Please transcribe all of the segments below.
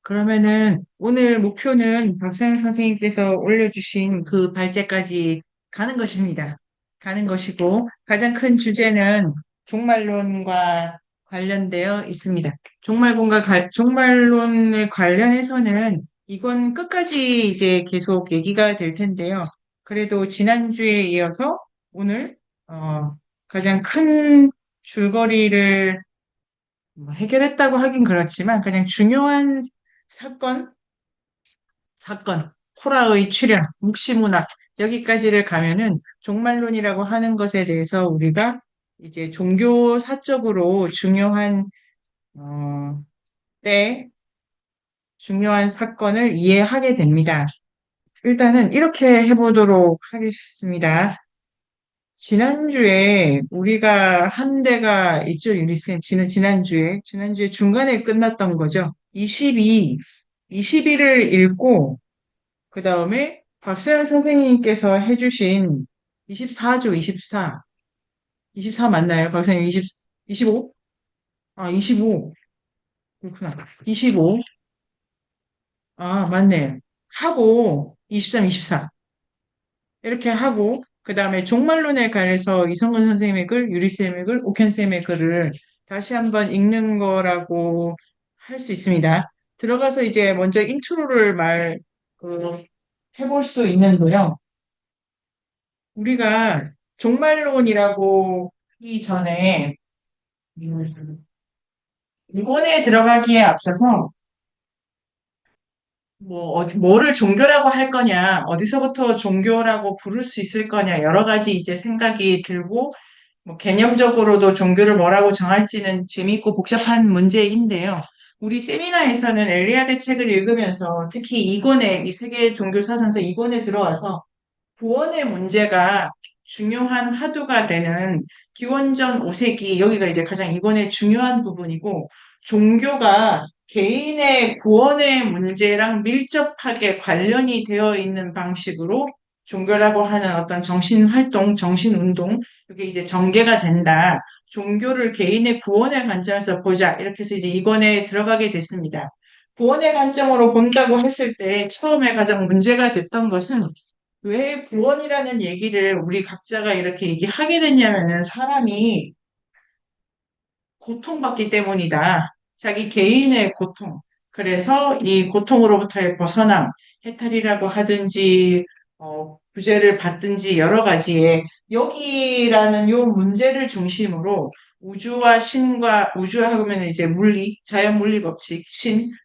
그러면은 오늘 목표는 박사님 선생님께서 올려주신 그 발제까지 가는 것입니다. 가는 것이고 가장 큰 주제는 종말론과 관련되어 있습니다. 종말론에 관련해서는 이건 끝까지 이제 계속 얘기가 될 텐데요. 그래도 지난주에 이어서 오늘 가장 큰 줄거리를 뭐 해결했다고 하긴 그렇지만 그냥 중요한 사건, 코라의 출현, 묵시문학 여기까지를 가면은 종말론이라고 하는 것에 대해서 우리가 이제 종교사적으로 중요한 어, 때 중요한 사건을 이해하게 됩니다. 일단은 이렇게 해보도록 하겠습니다. 지난주에 우리가 한 대가 있죠, 유니쌤. 지난주에 중간에 끝났던 거죠. 22를 읽고, 그 다음에 박세현 선생님께서 해주신 24조, 24 맞나요? 박사님 25? 아, 25. 그렇구나. 25. 아, 맞네. 하고, 23, 24. 이렇게 하고 그 다음에 종말론에 관해서 이성근 선생님의 글, 유리쌤의 글, 옥현쌤의 글을 다시 한번 읽는 거라고 할 수 있습니다. 들어가서 이제 먼저 인트로를 해볼 수 있는데요. 우리가 종말론이라고 하기 전에 이번에 들어가기에 앞서서 뭐를 종교라고 할 거냐, 어디서부터 종교라고 부를 수 있을 거냐, 여러 가지 이제 생각이 들고, 뭐 개념적으로도 종교를 뭐라고 정할지는 재미있고 복잡한 문제인데요. 우리 세미나에서는 엘리아드 책을 읽으면서 특히 이 세계 종교 사상서 이권에 들어와서 구원의 문제가 중요한 화두가 되는 기원전 5세기, 여기가 이제 가장 이번에 중요한 부분이고, 종교가 개인의 구원의 문제랑 밀접하게 관련이 되어 있는 방식으로 종교라고 하는 어떤 정신활동, 정신운동, 이게 이제 전개가 된다. 종교를 개인의 구원의 관점에서 보자. 이렇게 해서 이제 이권에 들어가게 됐습니다. 구원의 관점으로 본다고 했을 때 처음에 가장 문제가 됐던 것은 왜 구원이라는 얘기를 우리 각자가 이렇게 얘기하게 됐냐면은 사람이 고통받기 때문이다. 자기 개인의 고통. 그래서 이 고통으로부터의 벗어남, 해탈이라고 하든지, 구제를 받든지 여러 가지의 여기라는 요 문제를 중심으로 우주와 하면 이제 물리, 자연 물리 법칙,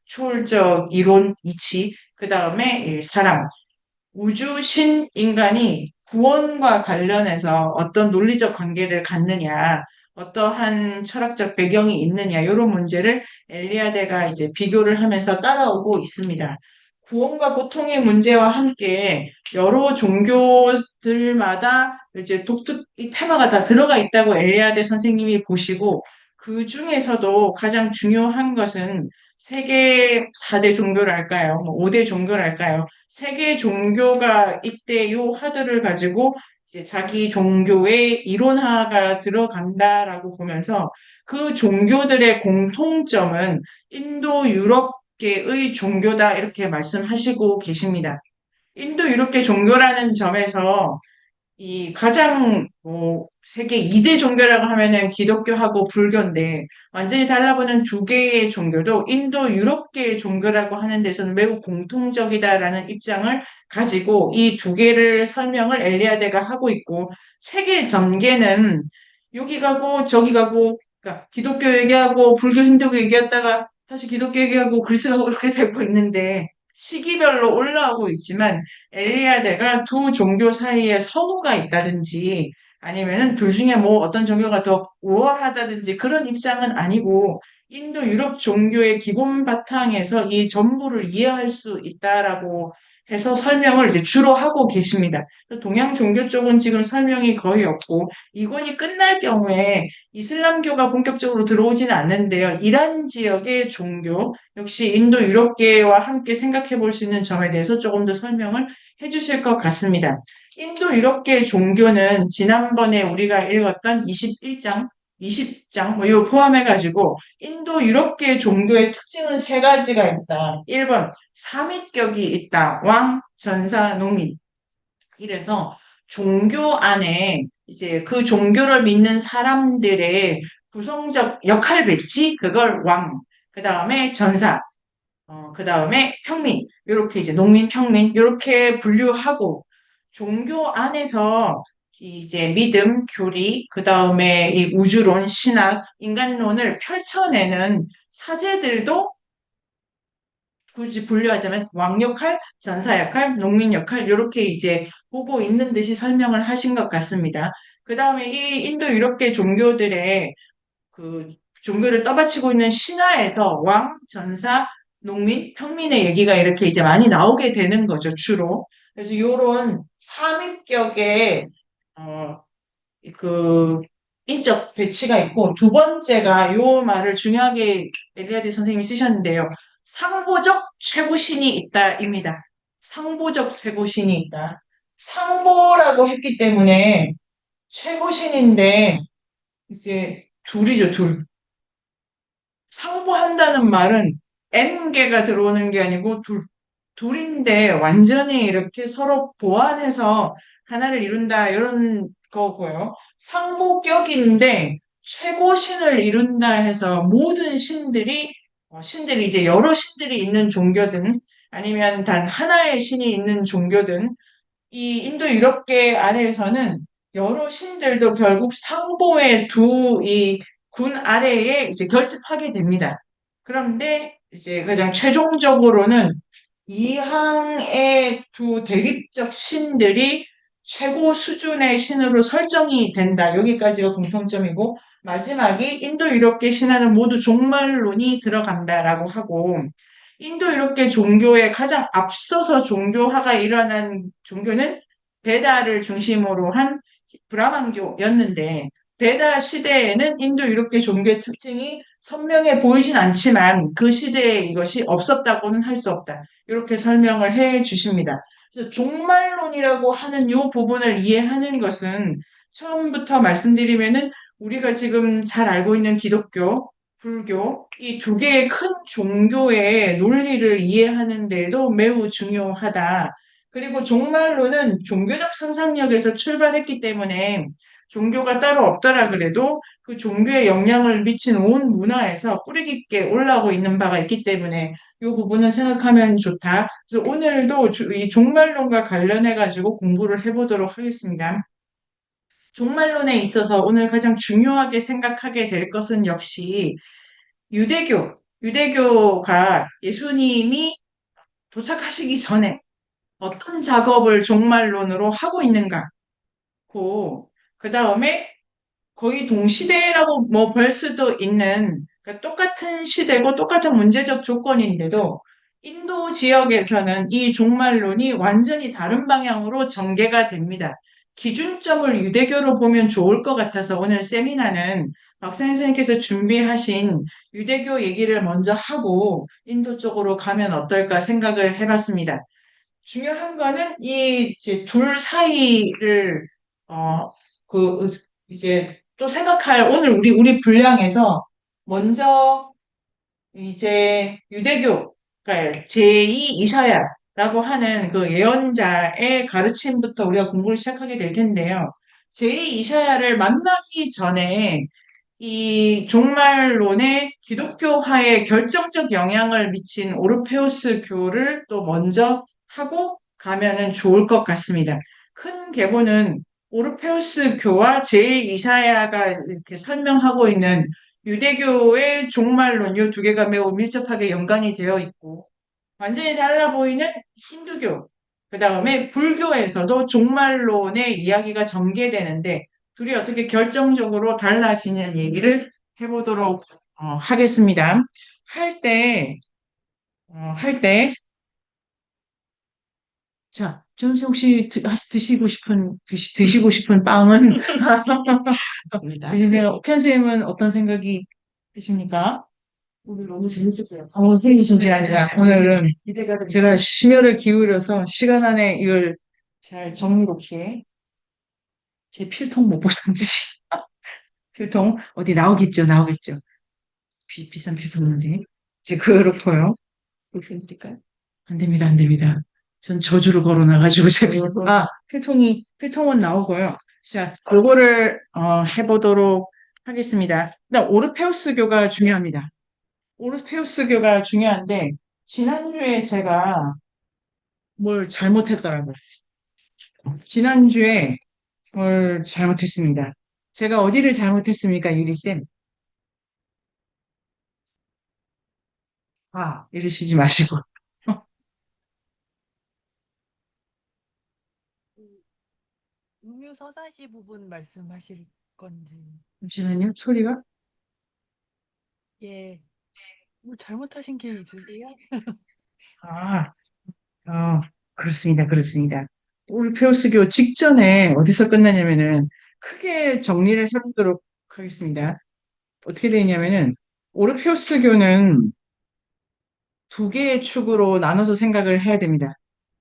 초월적 이론, 이치, 그 다음에 사람, 우주 신 인간이 구원과 관련해서 어떤 논리적 관계를 갖느냐, 어떠한 철학적 배경이 있느냐, 이런 문제를 엘리아데가 이제 비교를 하면서 따라오고 있습니다. 구원과 고통의 문제와 함께 여러 종교들마다 이제 이 테마가 다 들어가 있다고 엘리아데 선생님이 보시고, 그 중에서도 가장 중요한 것은 세계 4대 종교랄까요? 뭐 5대 종교랄까요? 세계 종교가 이때 요 화두를 가지고 이제 자기 종교의 이론화가 들어간다라고 보면서 그 종교들의 공통점은 인도 유럽계의 종교다 이렇게 말씀하시고 계십니다. 인도 유럽계 종교라는 점에서 이 가장 세계 2대 종교라고 하면은 기독교하고 불교인데 완전히 달라보는 두 개의 종교도 인도 유럽계의 종교라고 하는 데서는 매우 공통적이다라는 입장을 가지고 이 두 개를 설명을 엘리아데가 하고 있고 책의 전개는 여기 가고 저기 가고 그러니까 기독교 얘기하고 불교 힌두교 얘기했다가 다시 기독교 얘기하고 그리스도하고 그렇게 되고 있는데 시기별로 올라오고 있지만 엘리아데가 두 종교 사이에 선호가 있다든지 아니면은 둘 중에 뭐 어떤 종교가 더 우월하다든지 그런 입장은 아니고 인도 유럽 종교의 기본 바탕에서 이 전부를 이해할 수 있다라고 해서 설명을 이제 주로 하고 계십니다. 동양 종교 쪽은 지금 설명이 거의 없고 이권이 끝날 경우에 이슬람교가 본격적으로 들어오지는 않는데요. 이란 지역의 종교 역시 인도 유럽계와 함께 생각해 볼 수 있는 점에 대해서 조금 더 설명을 해주실 것 같습니다. 인도 유럽계 종교는 지난번에 우리가 읽었던 21장 20장, 뭐, 이거 포함해가지고, 인도 유럽계 종교의 특징은 세 가지가 있다. 1번, 삼위격이 있다. 왕, 전사, 농민. 이래서 종교 안에 이제 그 종교를 믿는 사람들의 구성적 역할 배치, 그걸 왕, 그 다음에 전사, 그 다음에 평민, 이렇게 이제 농민, 평민, 이렇게 분류하고 종교 안에서 이제 믿음, 교리, 그 다음에 이 우주론, 신학, 인간론을 펼쳐내는 사제들도 굳이 분류하자면 왕 역할, 전사 역할, 농민 역할 이렇게 이제 보고 있는 듯이 설명을 하신 것 같습니다. 그 다음에 이 인도 유럽계 종교들의 그 종교를 떠받치고 있는 신화에서 왕, 전사, 농민, 평민의 얘기가 이렇게 이제 많이 나오게 되는 거죠, 주로. 그래서 이런 삼위격의 어, 그 인적 배치가 있고 두 번째가 요 말을 중요하게 엘리아드 선생님이 쓰셨는데요. 상보적 최고신이 있다입니다. 상보적 최고신이 있다. 상보라고 했기 때문에 최고신인데 이제 둘이죠, 둘. 상보한다는 말은 N개가 들어오는 게 아니고 둘인데 완전히 이렇게 서로 보완해서 하나를 이룬다 이런 거고요. 상보격인데 최고신을 이룬다 해서 모든 신들이 신들이 이제 여러 신들이 있는 종교든 아니면 단 하나의 신이 있는 종교든 이 인도 유럽계 안에서는 여러 신들도 결국 상보의 두 이 군 아래에 이제 결집하게 됩니다. 그런데 이제 가장 최종적으로는 이항의 두 대립적 신들이 최고 수준의 신으로 설정이 된다. 여기까지가 공통점이고 마지막이 인도 유럽계 신화는 모두 종말론이 들어간다라고 하고 인도 유럽계 종교의 가장 앞서서 종교화가 일어난 종교는 베다를 중심으로 한 브라만교였는데 베다 시대에는 인도 유럽계 종교의 특징이 선명해 보이진 않지만 그 시대에 이것이 없었다고는 할 수 없다. 이렇게 설명을 해 주십니다. 그래서 종말론이라고 하는 이 부분을 이해하는 것은 처음부터 말씀드리면은 우리가 지금 잘 알고 있는 기독교, 불교 이 두 개의 큰 종교의 논리를 이해하는 데도 매우 중요하다. 그리고 종말론은 종교적 상상력에서 출발했기 때문에 종교가 따로 없더라 그래도 그 종교에 영향을 미친 온 문화에서 뿌리 깊게 올라오고 있는 바가 있기 때문에 이 부분은 생각하면 좋다. 그래서 오늘도 이 종말론과 관련해 가지고 공부를 해보도록 하겠습니다. 종말론에 있어서 오늘 가장 중요하게 생각하게 될 것은 역시 유대교, 유대교가 예수님이 도착하시기 전에 어떤 작업을 종말론으로 하고 있는가. 그 다음에 거의 동시대라고 뭐 볼 수도 있는 그러니까 똑같은 시대고 똑같은 문제적 조건인데도 인도 지역에서는 이 종말론이 완전히 다른 방향으로 전개가 됩니다. 기준점을 유대교로 보면 좋을 것 같아서 오늘 세미나는 박사님 선생님께서 준비하신 유대교 얘기를 먼저 하고 인도 쪽으로 가면 어떨까 생각을 해봤습니다. 중요한 거는 이 이제 둘 사이를 어 그 이제 또 생각할 오늘 우리 분량에서 먼저 이제 유대교 그러니까 제2 이사야라고 하는 그 예언자의 가르침부터 우리가 공부를 시작하게 될 텐데요. 제2 이사야를 만나기 전에 이 종말론의 기독교화에 결정적 영향을 미친 오르페우스 교를 또 먼저 하고 가면은 좋을 것 같습니다. 큰 계보는 오르페우스 교와 제2사야가 이렇게 설명하고 있는 유대교의 종말론 이 두 개가 매우 밀접하게 연관이 되어 있고 완전히 달라 보이는 힌두교, 그 다음에 불교에서도 종말론의 이야기가 전개되는데 둘이 어떻게 결정적으로 달라지는 얘기를 해보도록 하겠습니다. 할 때, 할 때, 자, 점심 혹시 드시고 싶은 빵은? 맞습니다. 드세요. ken 선생님은 어떤 생각이 드십니까? 오늘 너무 재밌었어요. 선생님이 아니라 오늘은 기대가 제가 됩니다. 심혈을 기울여서 시간 안에 이걸 잘 정리롭게 제 필통 못 보는지 필통 어디 나오겠죠, 나오겠죠. 비싼 필통인데 이제 그렇고요. 보여드릴까요? 안 됩니다, 안 됩니다. 전 저주를 걸어놔가지고 제가 필통은 나오고요. 자, 요거를 해보도록 하겠습니다. 일단 오르페우스교가 중요합니다. 오르페우스교가 중요한데 지난주에 제가 뭘 잘못했더라고요. 지난주에 뭘 잘못했습니다. 제가 어디를 잘못했습니까, 유리쌤? 이러시지 마시고. 그 음유 서사시 부분 말씀하실 건지. 잠시만요, 소리가. 예, 뭐 잘못하신 게 있으세요? 아, 어, 그렇습니다, 그렇습니다. 오르페우스교 직전에 어디서 끝나냐면은 크게 정리를 해보도록 하겠습니다. 어떻게 되냐면은 오르페우스교는 두 개의 축으로 나눠서 생각을 해야 됩니다.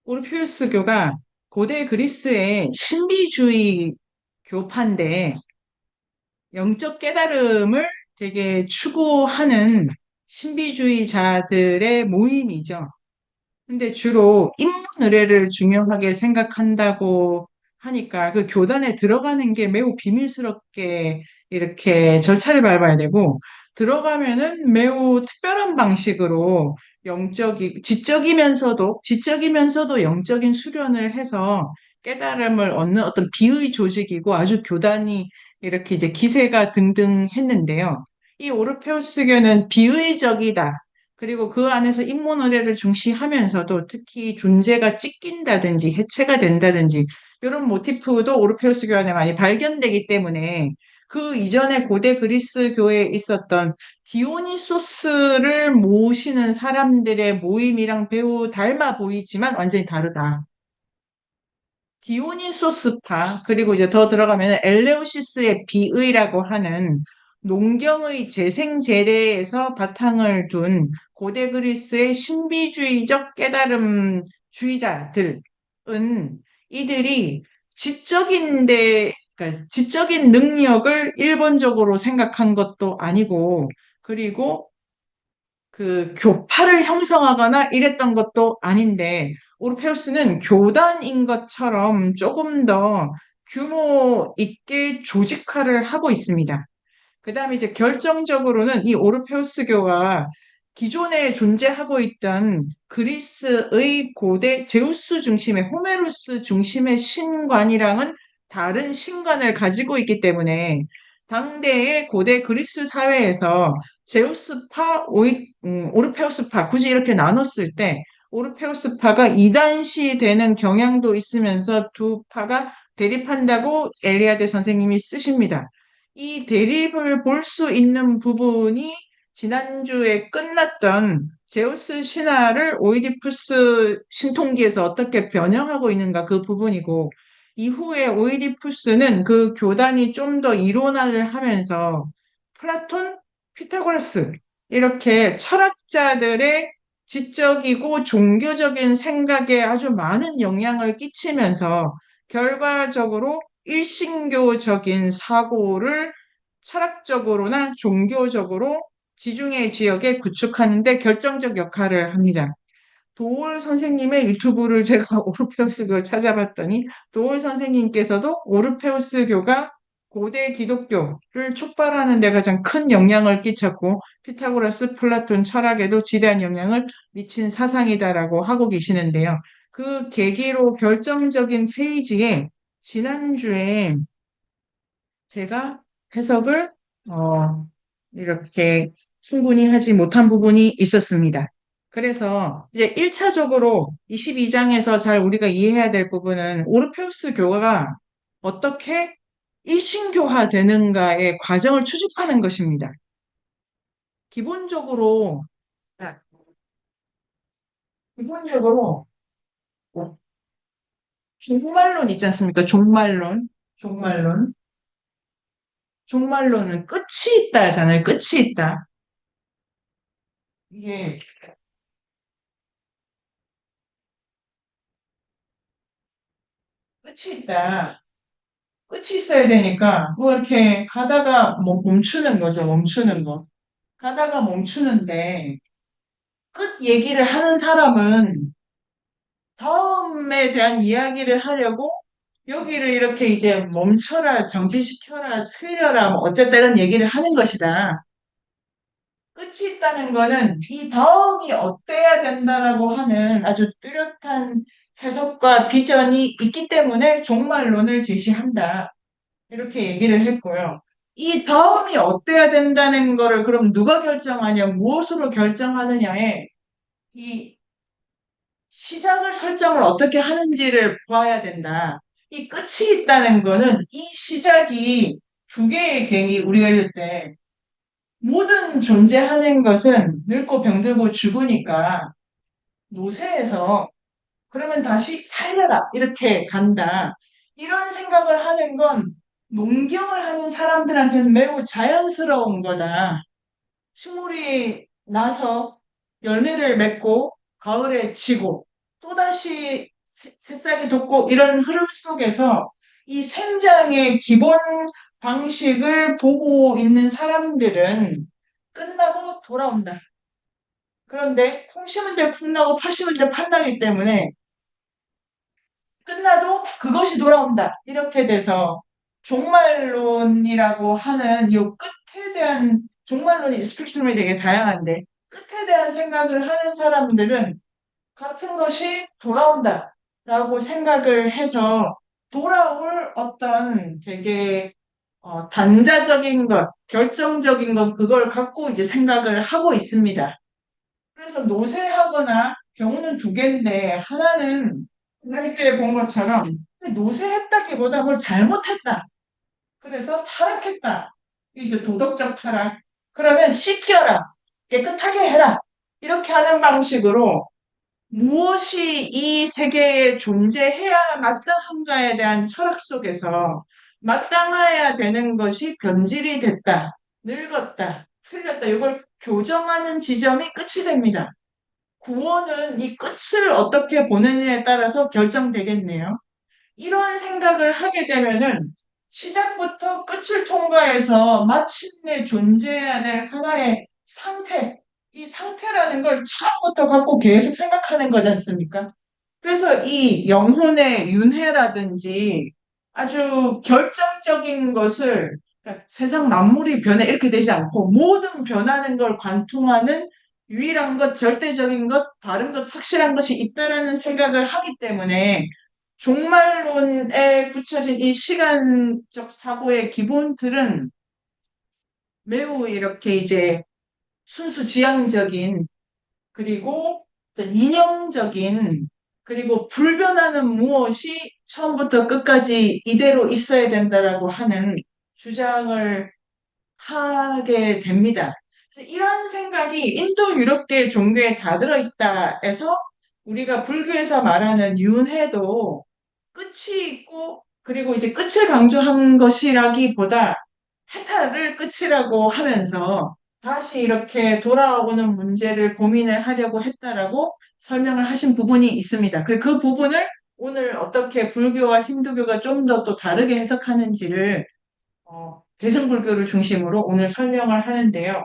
오르페우스교가 고대 그리스의 신비주의 교파인데 영적 깨달음을 되게 추구하는 신비주의자들의 모임이죠. 근데 주로 인문 의례를 중요하게 생각한다고 하니까 그 교단에 들어가는 게 매우 비밀스럽게 이렇게 절차를 밟아야 되고 들어가면은 매우 특별한 방식으로 지적이면서도 영적인 수련을 해서 깨달음을 얻는 어떤 비의 조직이고 아주 교단이 이렇게 이제 기세가 등등했는데요. 이 오르페우스교는 비의적이다. 그리고 그 안에서 인문의례를 중시하면서도 특히 존재가 찢긴다든지 해체가 된다든지 이런 모티프도 오르페우스 교안에 많이 발견되기 때문에 그 이전에 고대 그리스 교회에 있었던 디오니소스를 모시는 사람들의 모임이랑 매우 닮아 보이지만 완전히 다르다. 디오니소스파, 그리고 이제 더 들어가면 엘레우시스의 비의라고 하는 농경의 재생재래에서 바탕을 둔 고대 그리스의 신비주의적 깨달음주의자들은 이들이 그러니까 지적인 능력을 일본적으로 생각한 것도 아니고, 그리고 그 교파를 형성하거나 이랬던 것도 아닌데 오르페우스는 교단인 것처럼 조금 더 규모 있게 조직화를 하고 있습니다. 그 다음에 이제 결정적으로는 이 오르페우스교가 기존에 존재하고 있던 그리스의 고대 제우스 중심의 호메로스 중심의 신관이랑은 다른 신관을 가지고 있기 때문에 당대의 고대 그리스 사회에서 제우스파, 오르페우스파 굳이 이렇게 나눴을 때 오르페우스파가 이단시 되는 경향도 있으면서 두 파가 대립한다고 엘리아데 선생님이 쓰십니다. 이 대립을 볼 수 있는 부분이 지난주에 끝났던 제우스 신화를 오이디푸스 신통기에서 어떻게 변형하고 있는가 그 부분이고 이후에 오이디푸스는 그 교단이 좀 더 이론화를 하면서 플라톤, 피타고라스 이렇게 철학자들의 지적이고 종교적인 생각에 아주 많은 영향을 끼치면서 결과적으로 일신교적인 사고를 철학적으로나 종교적으로 지중해 지역에 구축하는 데 결정적 역할을 합니다. 도올 선생님의 유튜브를 제가 오르페우스교를 찾아봤더니 도올 선생님께서도 오르페우스교가 고대 기독교를 촉발하는 데 가장 큰 영향을 끼쳤고 피타고라스, 플라톤 철학에도 지대한 영향을 미친 사상이다라고 하고 계시는데요. 그 계기로 결정적인 페이지에 지난주에 제가 해석을 이렇게 충분히 하지 못한 부분이 있었습니다. 그래서 이제 1차적으로 22장에서 잘 우리가 이해해야 될 부분은 오르페우스 교가 어떻게 일신교화 되는가의 과정을 추적하는 것입니다. 기본적으로, 아, 기본적으로 종말론 있지 않습니까? 종말론. 종말론은 끝이 있다 하잖아요. 끝이 있다. 이게 끝이 있다. 끝이 있어야 되니까 뭐 이렇게 가다가 멈추는 거죠. 멈추는 거. 가다가 멈추는데 끝 얘기를 하는 사람은 다음에 대한 이야기를 하려고 여기를 이렇게 이제 멈춰라, 정지시켜라, 틀려라, 뭐 어쨌든 얘기를 하는 것이다. 끝이 있다는 거는 이 다음이 어때야 된다라고 하는 아주 뚜렷한 해석과 비전이 있기 때문에 종말론을 제시한다. 이렇게 얘기를 했고요. 이 다음이 어때야 된다는 거를 그럼 누가 결정하냐, 무엇으로 결정하느냐에 이 시작을 설정을 어떻게 하는지를 봐야 된다. 이 끝이 있다는 거는 이 시작이 두 개의 갱이 우리가 읽을 때 모든 존재하는 것은 늙고 병들고 죽으니까 노쇠해서 그러면 다시 살려라 이렇게 간다. 이런 생각을 하는 건 농경을 하는 사람들한테는 매우 자연스러운 거다. 식물이 나서 열매를 맺고 가을에 지고 또다시 새싹이 돋고 이런 흐름 속에서 이 생장의 기본 방식을 보고 있는 사람들은 끝나고 돌아온다. 그런데 콩 심은 데 콩나고 파 심은 데 판나기 때문에 끝나도 그것이 돌아온다. 이렇게 돼서 종말론이라고 하는 이 끝에 대한 종말론이 스펙트럼이 되게 다양한데 끝에 대한 생각을 하는 사람들은 같은 것이 돌아온다라고 생각을 해서 돌아올 어떤 되게 단자적인 것, 결정적인 것 그걸 갖고 이제 생각을 하고 있습니다. 그래서 노쇠하거나 경우는 두 개인데 하나는 이렇게 본 것처럼 노쇠했다기보다 뭘 잘못했다. 그래서 타락했다. 이제 도덕적 타락. 그러면 씻겨라. 깨끗하게 해라. 이렇게 하는 방식으로 무엇이 이 세계에 존재해야 마땅한가에 대한 철학 속에서 마땅해야 되는 것이 변질이 됐다. 늙었다. 틀렸다. 이걸 교정하는 지점이 끝이 됩니다. 구원은 이 끝을 어떻게 보느냐에 따라서 결정되겠네요. 이런 생각을 하게 되면은 시작부터 끝을 통과해서 마침내 존재해야 될 하나의 상태, 이 상태라는 걸 처음부터 갖고 계속 생각하는 거지 않습니까? 그래서 이 영혼의 윤회라든지 아주 결정적인 것을 그러니까 세상 만물이 변해 이렇게 되지 않고 모든 변하는 걸 관통하는 유일한 것, 절대적인 것, 바른 것, 확실한 것이 있다라는 생각을 하기 때문에 종말론에 붙여진 이 시간적 사고의 기본틀은 매우 이렇게 이제 순수 지향적인 그리고 어떤 이념적인 그리고 불변하는 무엇이 처음부터 끝까지 이대로 있어야 된다라고 하는 주장을 하게 됩니다. 그래서 이런 생각이 인도 유럽계 종교에 다 들어있다 해서 우리가 불교에서 말하는 윤회도 끝이 있고 그리고 이제 끝을 강조한 것이라기보다 해탈을 끝이라고 하면서 다시 이렇게 돌아오는 문제를 고민을 하려고 했다라고 설명을 하신 부분이 있습니다. 그 부분을 오늘 어떻게 불교와 힌두교가 좀 더 또 다르게 해석하는지를 대승불교를 중심으로 오늘 설명을 하는데요.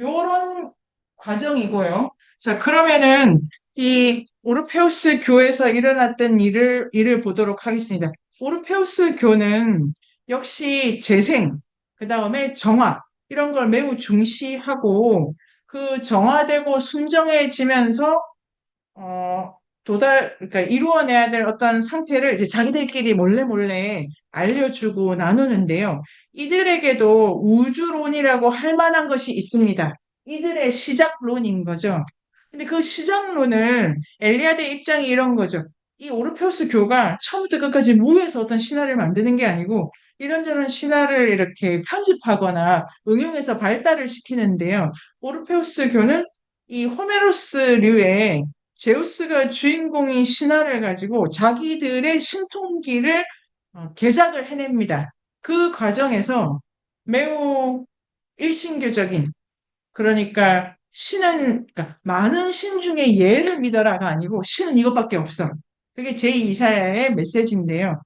요런 과정이고요. 자, 그러면은 이 오르페우스 교에서 일어났던 일을 보도록 하겠습니다. 오르페우스 교는 역시 재생, 그 다음에 정화, 이런 걸 매우 중시하고 그 정화되고 순정해지면서 그러니까 이루어내야 될 어떤 상태를 이제 자기들끼리 몰래 몰래 알려주고 나누는데요. 이들에게도 우주론이라고 할 만한 것이 있습니다. 이들의 시작론인 거죠. 근데 그 시작론을 엘리아드의 입장이 이런 거죠. 이 오르페우스 교가 처음부터 끝까지 무에서 어떤 신화를 만드는 게 아니고 이런저런 신화를 이렇게 편집하거나 응용해서 발달을 시키는데요. 오르페우스 교는 이 호메로스류의 제우스가 주인공인 신화를 가지고 자기들의 신통기를 개작을 해냅니다. 그 과정에서 매우 일신교적인 그러니까 그러니까 많은 신 중에 얘를 믿어라가 아니고 신은 이것밖에 없어. 그게 제2사야의 메시지인데요.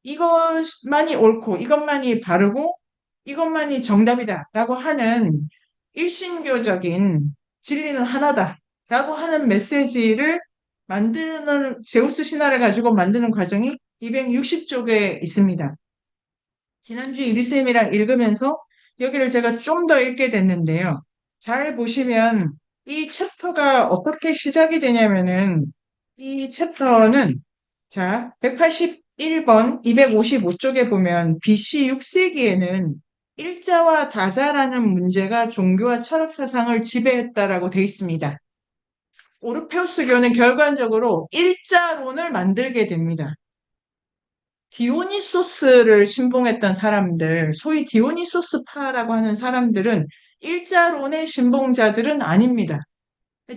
이것만이 옳고, 이것만이 바르고, 이것만이 정답이다라고 하는 일신교적인 진리는 하나다라고 하는 메시지를 만드는 제우스 신화를 가지고 만드는 과정이 260쪽에 있습니다. 지난주 이리쌤이랑 읽으면서 여기를 제가 좀 더 읽게 됐는데요. 잘 보시면 이 챕터가 어떻게 시작이 되냐면은 이 챕터는 자, 181번, 255쪽에 보면 BC 6세기에는 일자와 다자라는 문제가 종교와 철학 사상을 지배했다라고 돼 있습니다. 오르페우스교는 결과적으로 일자론을 만들게 됩니다. 디오니소스를 신봉했던 사람들, 소위 디오니소스파라고 하는 사람들은 일자론의 신봉자들은 아닙니다.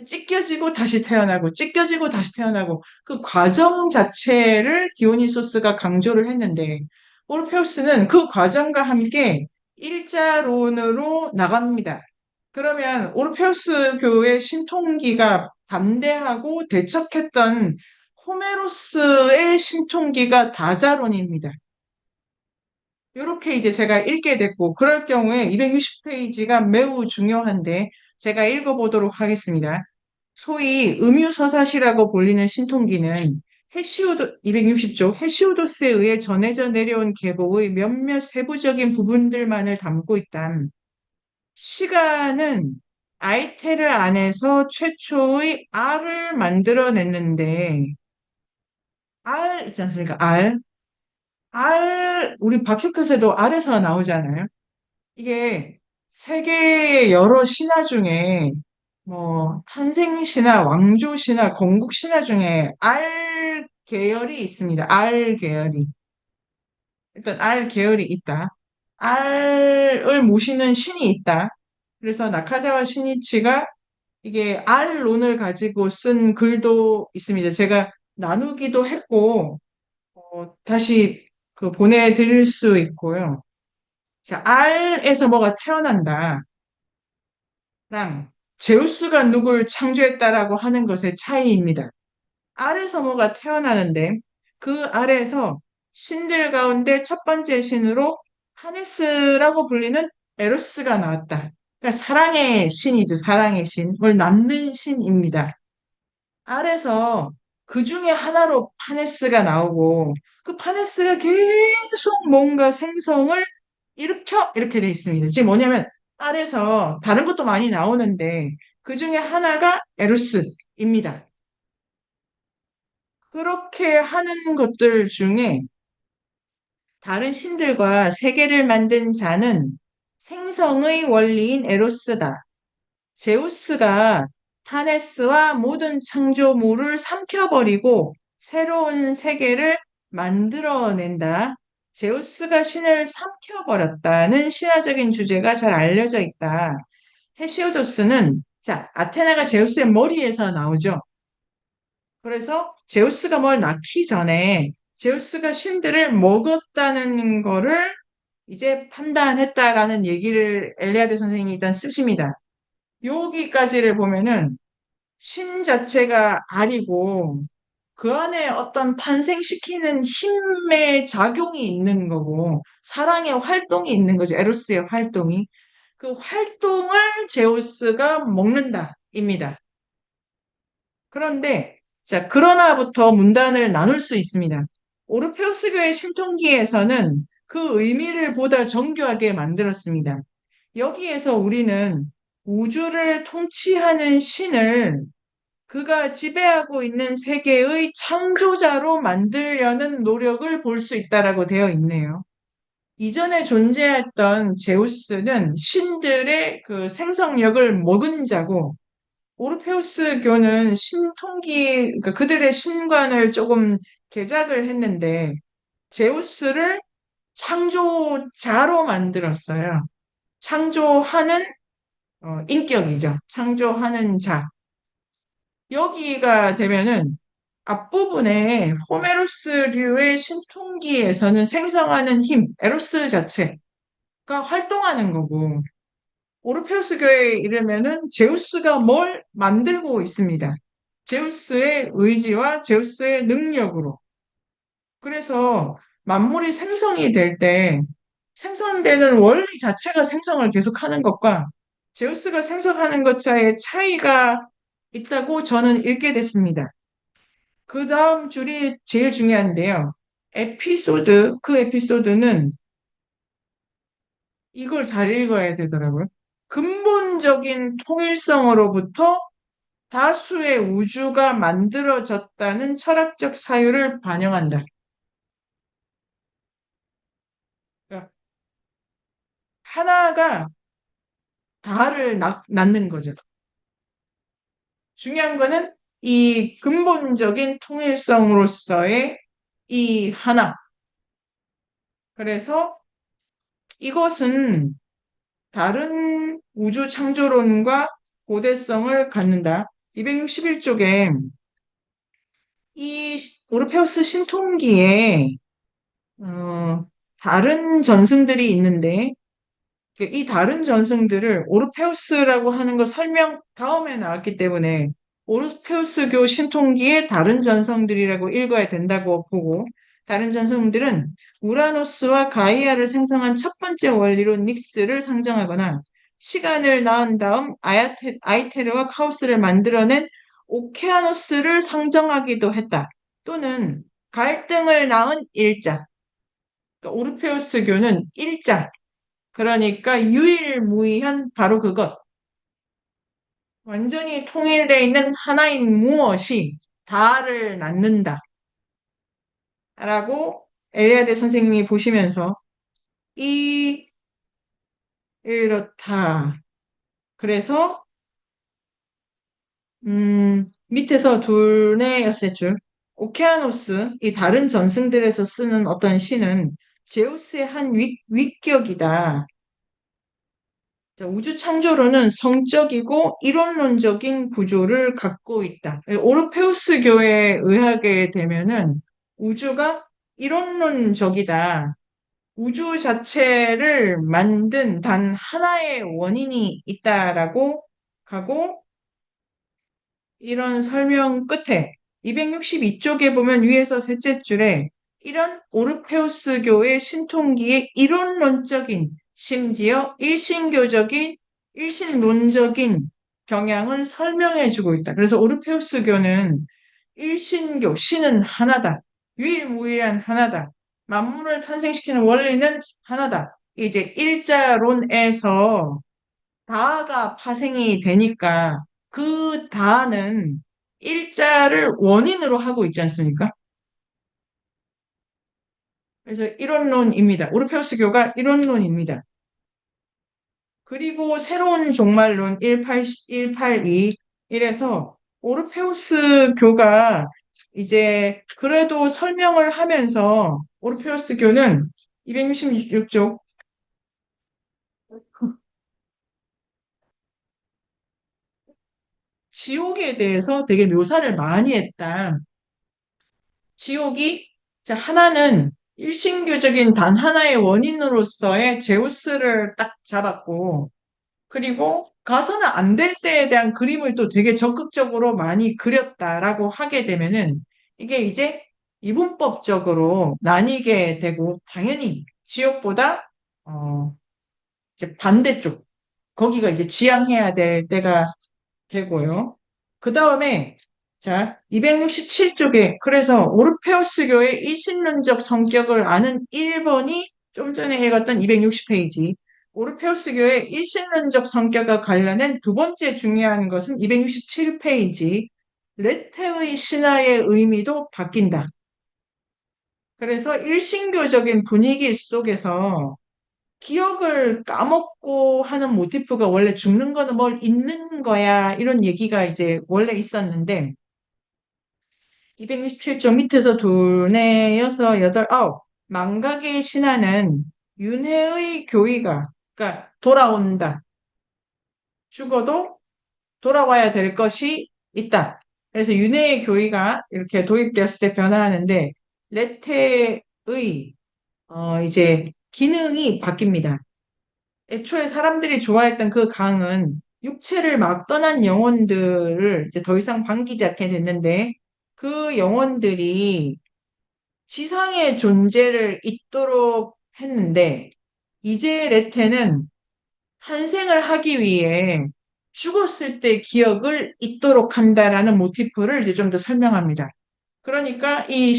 찢겨지고 다시 태어나고, 찢겨지고 다시 태어나고, 그 과정 자체를 디오니소스가 강조를 했는데, 오르페우스는 그 과정과 함께 일자론으로 나갑니다. 그러면 오르페우스 교의 신통기가 반대하고 대척했던 호메로스의 신통기가 다자론입니다. 이렇게 이제 제가 읽게 됐고, 그럴 경우에 260페이지가 매우 중요한데, 제가 읽어보도록 하겠습니다. 소위 음유서사시라고 불리는 신통기는 260쪽 헤시오도스에 의해 전해져 내려온 계보의 몇몇 세부적인 부분들만을 담고 있다. 시간은 아이테르 안에서 최초의 R을 만들어냈는데, R 있지 않습니까? 우리 박혁컷에도 R에서 나오잖아요. 이게 세계의 여러 신화 중에 뭐 탄생 신화, 왕조 신화, 건국 신화 중에 알 계열이 있습니다. 알 계열이. 일단 알 계열이 있다. 알을 모시는 신이 있다. 그래서 나카자와 시니치가 이게 알론을 가지고 쓴 글도 있습니다. 제가 나누기도 했고 다시 그 보내드릴 수 있고요. 자, 알에서 뭐가 태어난다. 랑 제우스가 누굴 창조했다라고 하는 것의 차이입니다. 아래 서머가 태어나는데 그 아래에서 신들 가운데 첫 번째 신으로 하네스라고 불리는 에로스가 나왔다. 그러니까 사랑의 신이죠. 사랑의 신. 을 낳는 신입니다. 아래서 그 중에 하나로 파네스가 나오고 그 파네스가 계속 뭔가 생성을 일으켜 이렇게 돼 있습니다. 지금 뭐냐면 아래서 다른 것도 많이 나오는데 그 중에 하나가 에루스입니다. 그렇게 하는 것들 중에 다른 신들과 세계를 만든 자는 생성의 원리인 에로스다. 제우스가 타네스와 모든 창조물을 삼켜버리고 새로운 세계를 만들어낸다. 제우스가 신을 삼켜버렸다는 신화적인 주제가 잘 알려져 있다. 헤시오도스는 자, 아테나가 제우스의 머리에서 나오죠. 그래서 제우스가 뭘 낳기 전에 제우스가 신들을 먹었다는 거를 이제 판단했다라는 얘기를 엘리아드 선생님이 일단 쓰십니다. 여기까지를 보면은 신 자체가 알이고 그 안에 어떤 탄생시키는 힘의 작용이 있는 거고 사랑의 활동이 있는 거죠. 에로스의 활동이. 그 활동을 제우스가 먹는다입니다. 그런데 자, 그러나부터 문단을 나눌 수 있습니다. 오르페우스교의 신통기에서는 그 의미를 보다 정교하게 만들었습니다. 여기에서 우리는 우주를 통치하는 신을 그가 지배하고 있는 세계의 창조자로 만들려는 노력을 볼 수 있다라고 되어 있네요. 이전에 존재했던 제우스는 신들의 그 생성력을 먹은 자고, 오르페우스교는 신통기, 그러니까 그들의 신관을 조금 개작을 했는데, 제우스를 창조자로 만들었어요. 창조하는 인격이죠. 창조하는 자. 여기가 되면은 앞부분에 호메로스류의 신통기에서는 생성하는 힘, 에로스 자체가 활동하는 거고, 오르페우스교에 이르면은 제우스가 뭘 만들고 있습니다. 제우스의 의지와 제우스의 능력으로. 그래서 만물이 생성이 될 때 생성되는 원리 자체가 생성을 계속하는 것과 제우스가 생성하는 것 사이에 차이가 있다고 저는 읽게 됐습니다. 그 다음 줄이 제일 중요한데요. 그 에피소드는 이걸 잘 읽어야 되더라고요. 근본적인 통일성으로부터 다수의 우주가 만들어졌다는 철학적 사유를 반영한다. 그러니까 하나가 다를 낳는 거죠. 중요한 거는 이 근본적인 통일성으로서의 이 하나. 그래서 이것은 다른 우주 창조론과 고대성을 갖는다. 261쪽에 이 오르페우스 신통기에 다른 전승들이 있는데 이 다른 전승들을 오르페우스라고 하는 거 설명 다음에 나왔기 때문에 오르페우스교 신통기의 다른 전성들이라고 읽어야 된다고 보고 다른 전성들은 우라노스와 가이아를 생성한 첫 번째 원리로 닉스를 상정하거나 시간을 낳은 다음 아이테르와 카오스를 만들어낸 오케아노스를 상정하기도 했다. 또는 갈등을 낳은 일자. 그러니까 오르페우스교는 일자. 그러니까 유일무이한 바로 그것. 완전히 통일되어 있는 하나인 무엇이 다를 낳는다. 라고 엘리아드 선생님이 보시면서 이 이렇다. 그래서 밑에서 둘의 였을 줄. 오케아노스, 이 다른 전승들에서 쓰는 어떤 시는 제우스의 한 위격이다. 자, 우주 창조론은 성적이고 이론론적인 구조를 갖고 있다. 오르페우스교에 의하게 되면은 우주가 이론론적이다. 우주 자체를 만든 단 하나의 원인이 있다라고 하고 이런 설명 끝에 262쪽에 보면 위에서 셋째 줄에 이런 오르페우스교의 신통기의 이론론적인 심지어 일신론적인 경향을 설명해 주고 있다. 그래서 오르페우스교는 일신교, 신은 하나다. 유일무이한 하나다. 만물을 탄생시키는 원리는 하나다. 이제 일자론에서 다가 파생이 되니까 그 다는 일자를 원인으로 하고 있지 않습니까? 그래서 이론론입니다. 오르페우스교가 이론론입니다. 그리고 새로운 종말론 182, 1에서 오르페우스교가 이제 그래도 설명을 하면서 오르페우스교는 266쪽 지옥에 대해서 되게 묘사를 많이 했다. 지옥이 자, 하나는 일신교적인 단 하나의 원인으로서의 제우스를 딱 잡았고, 그리고 가서는 안 될 때에 대한 그림을 또 되게 적극적으로 많이 그렸다라고 하게 되면은 이게 이제 이분법적으로 나뉘게 되고, 당연히 지옥보다, 이제 반대쪽, 거기가 이제 지향해야 될 때가 되고요. 그 다음에 자 267쪽에 그래서 오르페우스교의 일신론적 성격을 아는 1번이 좀 전에 읽었던 260페이지 오르페우스교의 일신론적 성격과 관련된 두 번째 중요한 것은 267페이지 레테의 신화의 의미도 바뀐다. 그래서 일신교적인 분위기 속에서 기억을 까먹고 하는 모티프가 원래 죽는 거는 뭘 잊는 거야. 이런 얘기가 이제 원래 있었는데, 267쪽 밑에서 둘, 여섯, 여덟, 아홉. 망각의 신화는 윤회의 교의가, 그러니까 돌아온다. 죽어도 돌아와야 될 것이 있다. 그래서 윤회의 교의가 이렇게 도입되었을 때 변화하는데, 레테의, 이제 기능이 바뀝니다. 애초에 사람들이 좋아했던 그 강은 육체를 막 떠난 영혼들을 이제 더 이상 반기지 않게 됐는데 그 영혼들이 지상의 존재를 잇도록 했는데, 이제 레테는 환생을 하기 위해 죽었을 때 기억을 잊도록 한다라는 모티프를 이제 좀 더 설명합니다. 그러니까 이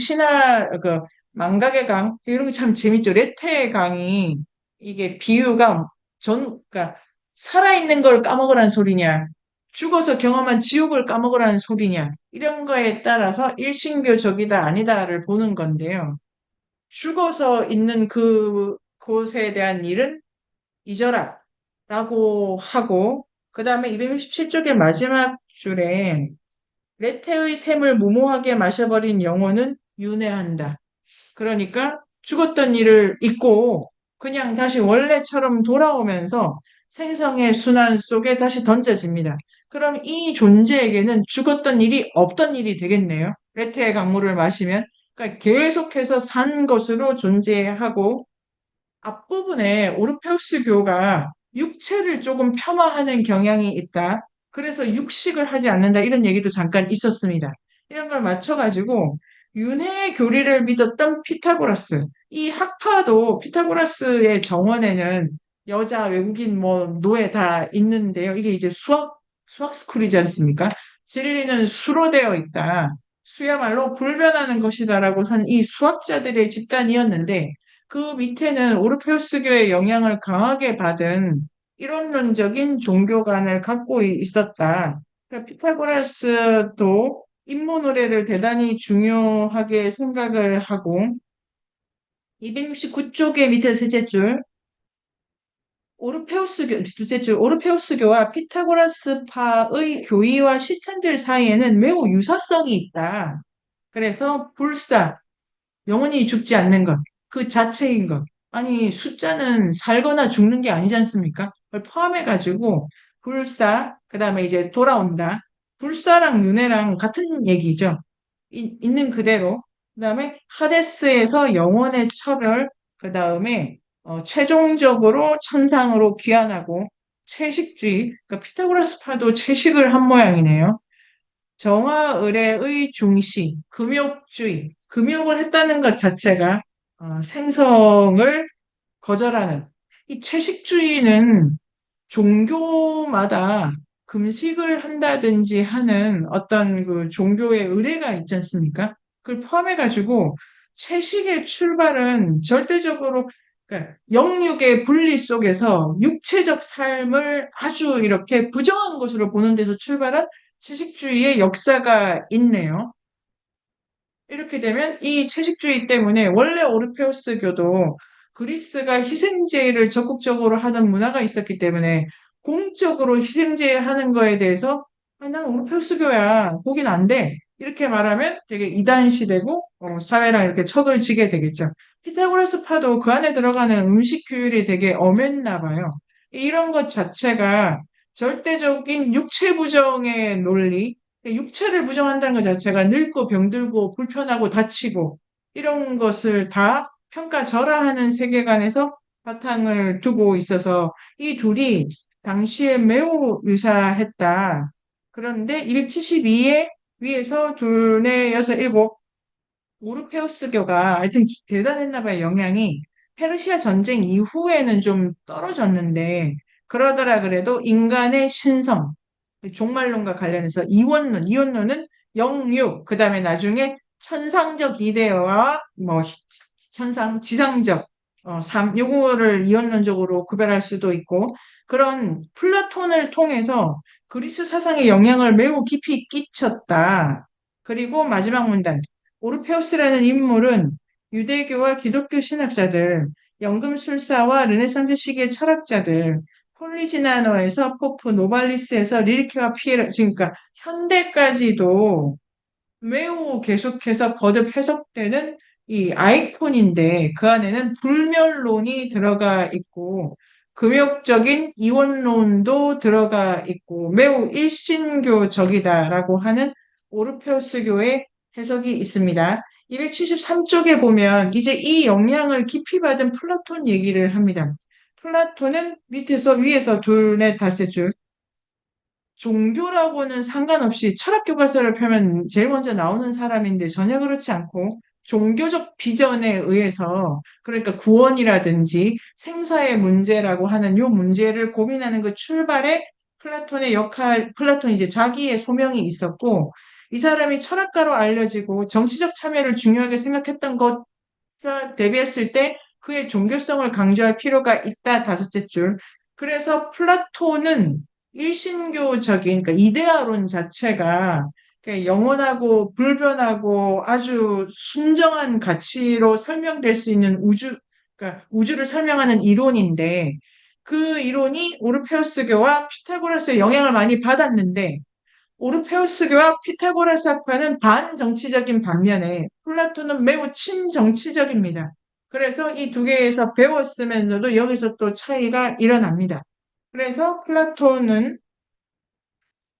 망각의 강 이런 게 참 재밌죠. 레테의 강이 이게 비유가 그러니까 살아있는 걸 까먹으라는 소리냐, 죽어서 경험한 지옥을 까먹으라는 소리냐 이런 거에 따라서 일신교적이다 아니다를 보는 건데요. 죽어서 있는 그 곳에 대한 일은 잊어라 라고 하고 그 다음에 267쪽의 마지막 줄에 레테의 샘을 무모하게 마셔버린 영혼은 윤회한다. 그러니까 죽었던 일을 잊고 그냥 다시 원래처럼 돌아오면서 생성의 순환 속에 다시 던져집니다. 그럼 이 존재에게는 죽었던 일이 없던 일이 되겠네요. 레테의 강물을 마시면. 그러니까 계속해서 산 것으로 존재하고 앞부분에 오르페우스교가 육체를 조금 폄하하는 경향이 있다. 그래서 육식을 하지 않는다. 이런 얘기도 잠깐 있었습니다. 이런 걸 맞춰가지고 윤회의 교리를 믿었던 피타고라스. 이 학파도 피타고라스의 정원에는 여자, 외국인, 뭐, 노예 다 있는데요. 이게 이제 수학 스쿨이지 않습니까? 진리는 수로 되어 있다. 수야말로 불변하는 것이다라고 한 이 수학자들의 집단이었는데 그 밑에는 오르페우스교의 영향을 강하게 받은 이론론적인 종교관을 갖고 있었다. 그러니까 피타고라스도 인문호래를 대단히 중요하게 생각을 하고 269쪽의 밑에 셋째 줄 둘째 줄 오르페우스교와 피타고라스파의 교의와 실천들 사이에는 매우 유사성이 있다. 그래서 불사, 영원히 죽지 않는 것, 그 자체인 것. 아니, 숫자는 살거나 죽는 게 아니지 않습니까? 그걸 포함해가지고, 불사, 그 다음에 이제 돌아온다. 불사랑 윤회랑 같은 얘기죠. 있는 그대로. 그 다음에 하데스에서 영혼의 처별, 그 다음에 최종적으로 천상으로 귀환하고, 채식주의, 그러니까 피타고라스파도 채식을 한 모양이네요. 정화의례의 중시, 금욕주의, 금욕을 했다는 것 자체가 생성을 거절하는 이 채식주의는 종교마다 금식을 한다든지 하는 어떤 그 종교의 의례가 있지 않습니까? 그걸 포함해가지고 채식의 출발은 절대적으로 그러니까 영육의 분리 속에서 육체적 삶을 아주 이렇게 부정한 것으로 보는 데서 출발한 채식주의의 역사가 있네요. 이렇게 되면 이 채식주의 때문에 원래 오르페우스교도 그리스가 희생제를 적극적으로 하는 문화가 있었기 때문에 공적으로 희생제 하는 거에 대해서 난 오르페우스교야. 거긴 안 돼. 이렇게 말하면 되게 이단시되고 사회랑 이렇게 척을 지게 되겠죠. 피타고라스파도 그 안에 들어가는 음식 규율이 되게 엄했나 봐요. 이런 것 자체가 절대적인 육체 부정의 논리, 육체를 부정한다는 것 자체가 늙고 병들고 불편하고 다치고 이런 것을 다 평가절하하는 세계관에서 바탕을 두고 있어서 이 둘이 당시에 매우 유사했다. 그런데 272에 위에서 둘, 넷, 여섯, 일곱 오르페우스교가 하여튼 대단했나 봐요, 영향이. 페르시아 전쟁 이후에는 좀 떨어졌는데 그러더라 그래도 인간의 신성, 종말론과 관련해서 이원론은 영육, 그 다음에 나중에 천상적 이데어와 뭐 지상적 삶, 요거를 이원론적으로 구별할 수도 있고 그런 플라톤을 통해서 그리스 사상에 영향을 매우 깊이 끼쳤다. 그리고 마지막 문단. 오르페우스라는 인물은 유대교와 기독교 신학자들, 연금술사와 르네상스 시기의 철학자들, 폴리지나노에서 포프, 노발리스에서 릴케와 피에르, 그러니까 현대까지도 매우 계속해서 거듭 해석되는 이 아이콘인데 그 안에는 불멸론이 들어가 있고 금욕적인 이원론도 들어가 있고 매우 일신교적이다라고 하는 오르페우스교의 해석이 있습니다. 273쪽에 보면 이제 이 영향을 깊이 받은 플라톤 얘기를 합니다. 플라톤은 밑에서 위에서 둘, 넷, 다섯 줄 종교라고는 상관없이 철학 교과서를 펴면 제일 먼저 나오는 사람인데 전혀 그렇지 않고 종교적 비전에 의해서 그러니까 구원이라든지 생사의 문제라고 하는 요 문제를 고민하는 그 출발에 플라톤의 역할, 플라톤 이제 자기의 소명이 있었고 이 사람이 철학가로 알려지고 정치적 참여를 중요하게 생각했던 것 대비했을 때 그의 종교성을 강조할 필요가 있다. 다섯째 줄. 그래서 플라톤은 일신교적인 그러니까 이데아론 자체가 그러니까 영원하고 불변하고 아주 순정한 가치로 설명될 수 있는 그러니까 우주를 설명하는 이론인데 그 이론이 오르페우스교와 피타고라스의 영향을 많이 받았는데 오르페우스교와 피타고라스 학파는 반정치적인 반면에 플라톤은 매우 친정치적입니다. 그래서 이 두 개에서 배웠으면서도 여기서 또 차이가 일어납니다. 그래서 플라톤은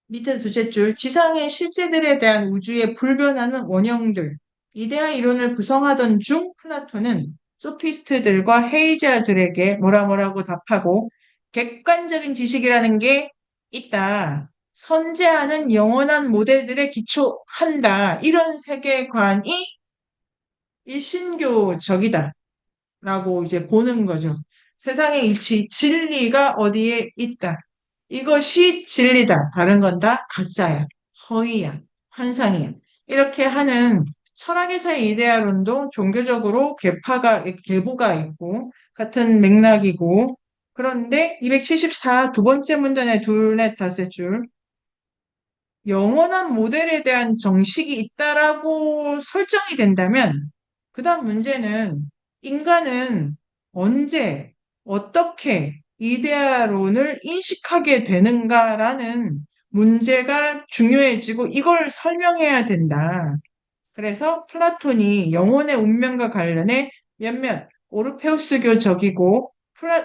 밑에 둘째 줄, 지상의 실제들에 대한 우주의 불변하는 원형들, 이데아 이론을 구성하던 중 플라톤은 소피스트들과 헤이자들에게 뭐라고 답하고 객관적인 지식이라는 게 있다. 선재하는 영원한 모델들에 기초한다. 이런 세계관이 일신교적이다. 라고 이제 보는 거죠. 세상의 이치, 진리가 어디에 있다. 이것이 진리다. 다른 건 다 가짜야. 허위야. 환상이야. 이렇게 하는 철학에서의 이데아론도 종교적으로 계보가 있고 같은 맥락이고 그런데 274 두 번째 문단의 둘, 넷, 다섯 줄 영원한 모델에 대한 정식이 있다라고 설정이 된다면, 그 다음 문제는 인간은 언제, 어떻게 이데아론을 인식하게 되는가라는 문제가 중요해지고 이걸 설명해야 된다. 그래서 플라톤이 영혼의 운명과 관련해 몇몇 오르페우스교적이고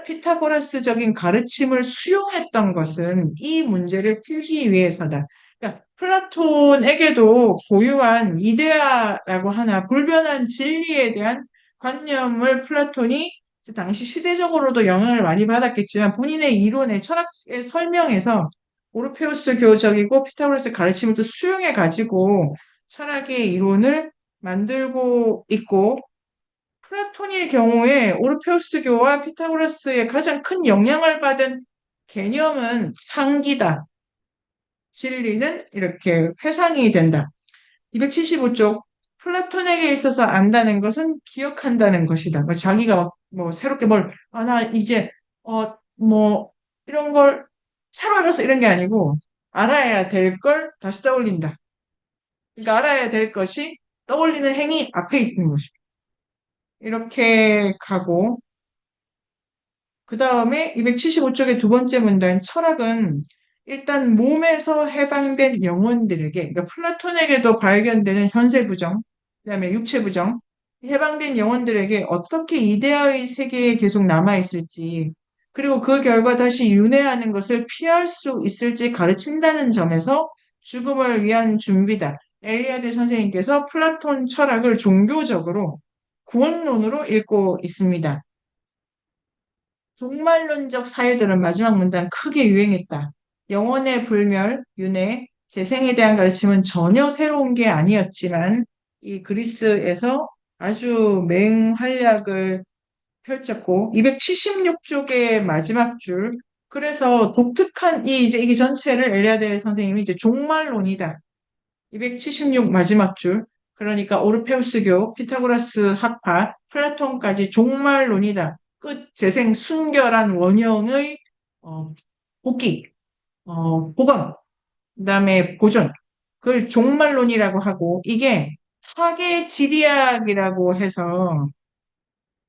피타고라스적인 가르침을 수용했던 것은 이 문제를 풀기 위해서다. 그러니까 플라톤에게도 고유한 이데아라고 하나 불변한 진리에 대한 관념을 플라톤이 당시 시대적으로도 영향을 많이 받았겠지만 본인의 이론의 철학의 설명에서 오르페우스 교적이고 피타고라스 가르침을 또 수용해 가지고 철학의 이론을 만들고 있고 플라톤의 경우에 오르페우스교와 피타고라스의 가장 큰 영향을 받은 개념은 상기다. 진리는 이렇게 회상이 된다. 275쪽 플라톤에게 있어서 안다는 것은 기억한다는 것이다. 뭐 자기가 뭐 새롭게 나 이제 뭐 이런 걸 새로 알아서 이런 게 아니고 알아야 될 걸 다시 떠올린다. 그러니까 알아야 될 것이 떠올리는 행위 앞에 있는 것입니다. 이렇게 가고 그 다음에 275쪽의 두 번째 문단 철학은 일단 몸에서 해방된 영혼들에게 그러니까 플라톤에게도 발견되는 현세 부정, 그다음에 육체 부정, 해방된 영혼들에게 어떻게 이데아의 세계에 계속 남아 있을지 그리고 그 결과 다시 윤회하는 것을 피할 수 있을지 가르친다는 점에서 죽음을 위한 준비다. 엘리아드 선생님께서 플라톤 철학을 종교적으로 구원론으로 읽고 있습니다. 종말론적 사유들은 마지막 문단 크게 유행했다. 영혼의 불멸, 윤회, 재생에 대한 가르침은 전혀 새로운 게 아니었지만 이 그리스에서 아주 맹활약을 펼쳤고 276쪽의 마지막 줄 그래서 독특한 이게 전체를 엘리아데 선생님이 이제 종말론이다. 276 마지막 줄 그러니까 오르페우스교, 피타고라스 학파, 플라톤까지 종말론이다. 끝 재생 순결한 원형의 어, 복귀, 복원, 그다음에 보존. 그걸 종말론이라고 하고 이게 사계 지리학이라고 해서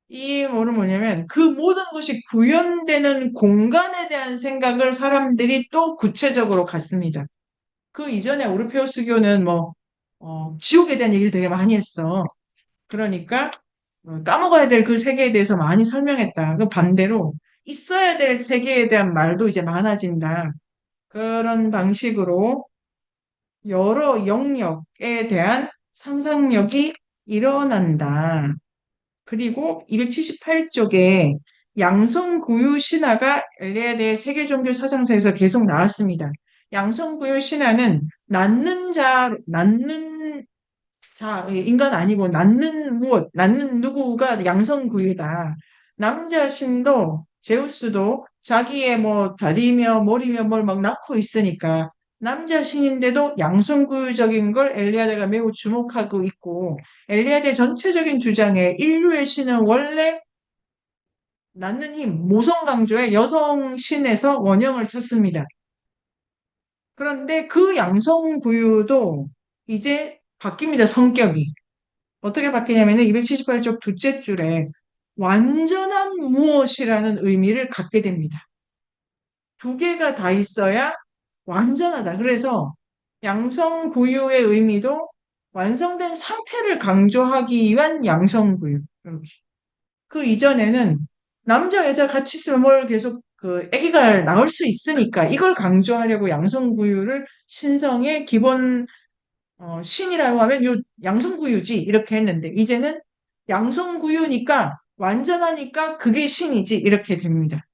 이 뭐냐면 그 모든 것이 구현되는 공간에 대한 생각을 사람들이 또 구체적으로 갖습니다. 그 이전에 오르페우스교는 지옥에 대한 얘기를 되게 많이 했어. 그러니까 까먹어야 될 그 세계에 대해서 많이 설명했다. 그 반대로 있어야 될 세계에 대한 말도 이제 많아진다. 그런 방식으로 여러 영역에 대한 상상력이 일어난다. 그리고 278쪽에 양성구유 신화가 엘리아드의 세계 종교 사상사에서 계속 나왔습니다. 양성구유 신화는 낳는 자, 인간 아니고 낳는 무엇, 낳는 누구가 양성구유다. 남자 신도 제우스도 자기의 뭐 다리며 머리며 뭘 막 낳고 있으니까 남자 신인데도 양성구유적인 걸 엘리아드가 매우 주목하고 있고 엘리아드의 전체적인 주장에 인류의 신은 원래 낳는 힘, 모성 강조의 여성 신에서 원형을 찾습니다. 그런데 그 양성구유도 이제 바뀝니다, 성격이. 어떻게 바뀌냐면은 278쪽 둘째 줄에 완전한 무엇이라는 의미를 갖게 됩니다. 두 개가 다 있어야 완전하다. 그래서 양성구유의 의미도 완성된 상태를 강조하기 위한 양성구유. 이렇게. 그 이전에는 남자 여자 같이 있으면 뭘 계속 그 아기가 나올 수 있으니까 이걸 강조하려고 양성구유를 신성의 기본 신이라고 하면 요 양성구유지 이렇게 했는데 이제는 양성구유니까 완전하니까 그게 신이지 이렇게 됩니다.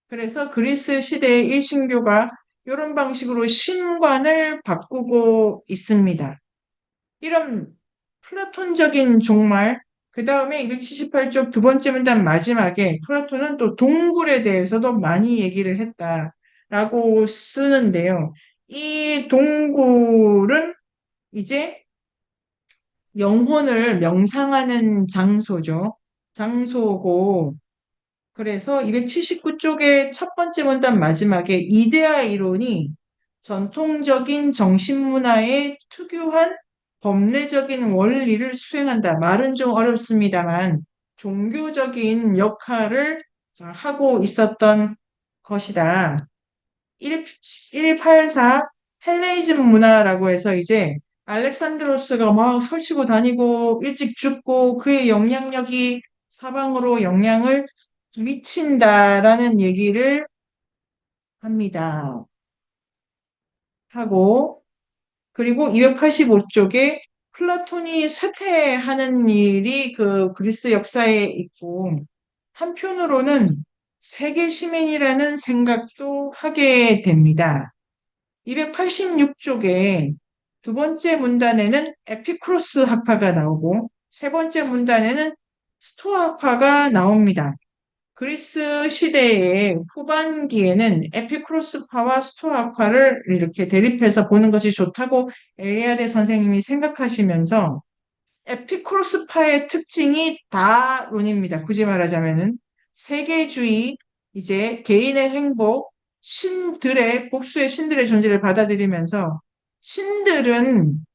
그래서 그리스 시대의 일신교가 이런 방식으로 신관을 바꾸고 있습니다. 이런 플라톤적인 종말, 그 다음에 278쪽 두 번째 문단 마지막에 플라톤은 또 동굴에 대해서도 많이 얘기를 했다라고 쓰는데요. 이 동굴은 이제 영혼을 명상하는 장소죠. 장소고, 그래서 279쪽의 첫 번째 문단 마지막에 이데아 이론이 전통적인 정신문화의 특유한 법례적인 원리를 수행한다. 말은 좀 어렵습니다만 종교적인 역할을 하고 있었던 것이다. 184 헬레이즘 문화라고 해서 이제 알렉산드로스가 막 설치고 다니고 일찍 죽고 그의 영향력이 사방으로 영향을 미친다라는 얘기를 합니다. 하고 그리고 285쪽에 플라톤이 쇠퇴하는 일이 그 그리스 역사에 있고 한편으로는 세계 시민이라는 생각도 하게 됩니다. 286쪽에 두 번째 문단에는 에피쿠로스 학파가 나오고 세 번째 문단에는 스토아 학파가 나옵니다. 그리스 시대의 후반기에는 에피쿠로스파와 스토아파를 이렇게 대립해서 보는 것이 좋다고 엘리아데 선생님이 생각하시면서 에피쿠로스파의 특징이 다론입니다. 굳이 말하자면은 세계주의, 이제 개인의 행복, 신들의 복수의 신들의 존재를 받아들이면서 신들은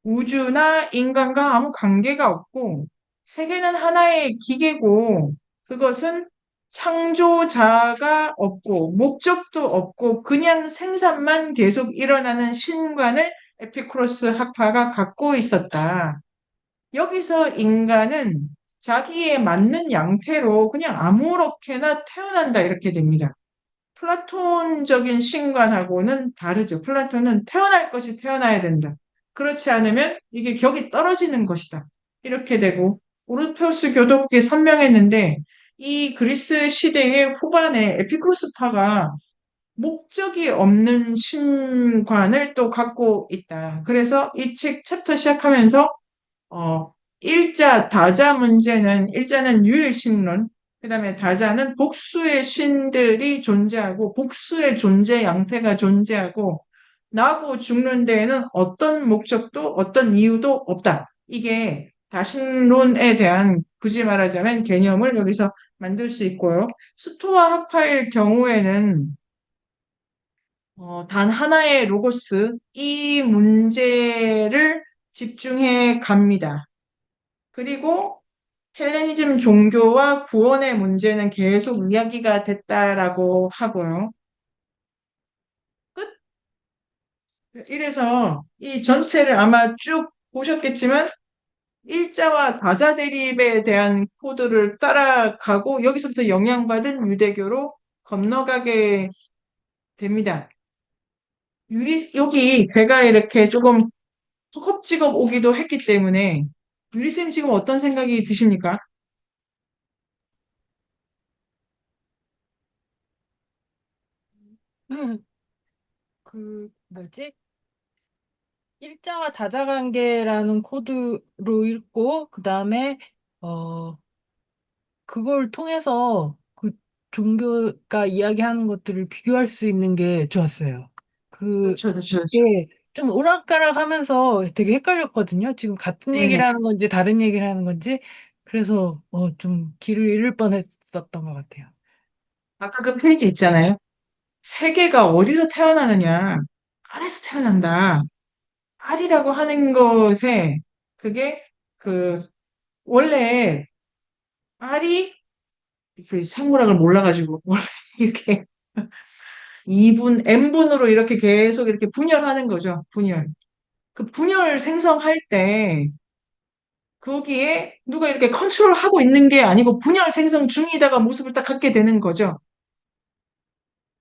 우주나 인간과 아무 관계가 없고 세계는 하나의 기계고 그것은 창조자가 없고 목적도 없고 그냥 생산만 계속 일어나는 신관을 에피쿠로스 학파가 갖고 있었다. 여기서 인간은 자기에 맞는 양태로 그냥 아무렇게나 태어난다 이렇게 됩니다. 플라톤적인 신관하고는 다르죠. 플라톤은 태어날 것이 태어나야 된다. 그렇지 않으면 이게 격이 떨어지는 것이다. 이렇게 되고 오르페우스 교독에 선명했는데 이 그리스 시대의 후반에 에피쿠로스파가 목적이 없는 신관을 또 갖고 있다. 그래서 이 책 챕터 시작하면서 일자, 다자 문제는, 일자는 유일신론, 그 다음에 다자는 복수의 신들이 존재하고, 복수의 존재 양태가 존재하고, 나고 죽는 데에는 어떤 목적도 어떤 이유도 없다. 이게 다신론에 대한 굳이 말하자면 개념을 여기서 만들 수 있고요. 스토아 학파의 경우에는 단 하나의 로고스, 이 문제를 집중해 갑니다. 그리고 헬레니즘 종교와 구원의 문제는 계속 이야기가 됐다라고 하고요. 끝. 이래서 이 전체를 아마 쭉 보셨겠지만 일자와 다자 대립에 대한 코드를 따라가고 여기서부터 영향받은 유대교로 건너가게 됩니다. 여기 제가 이렇게 조금 허겁지겁 오기도 했기 때문에 유리쌤 지금 어떤 생각이 드십니까? 그 뭐지? 일자와 다자관계라는 코드로 읽고, 그 다음에, 어, 그걸 통해서 그 종교가 이야기하는 것들을 비교할 수 있는 게 좋았어요. 그, 그렇죠, 그렇죠, 그렇죠. 게 좀 오락가락 하면서 되게 헷갈렸거든요. 지금 같은 얘기를 네네. 하는 건지 다른 얘기를 하는 건지. 그래서 좀 길을 잃을 뻔했었던 것 같아요. 아까 그 페이지 있잖아요. 세계가 어디서 태어나느냐? 알에서 태어난다. 알이라고 하는 것에 그게 그 원래 알이 그 생물학을 몰라가지고 원래 이렇게 2분, n분으로 이렇게 계속 이렇게 분열하는 거죠. 분열. 그 분열 생성할 때 거기에 누가 이렇게 컨트롤하고 있는 게 아니고 분열 생성 중이다가 모습을 딱 갖게 되는 거죠.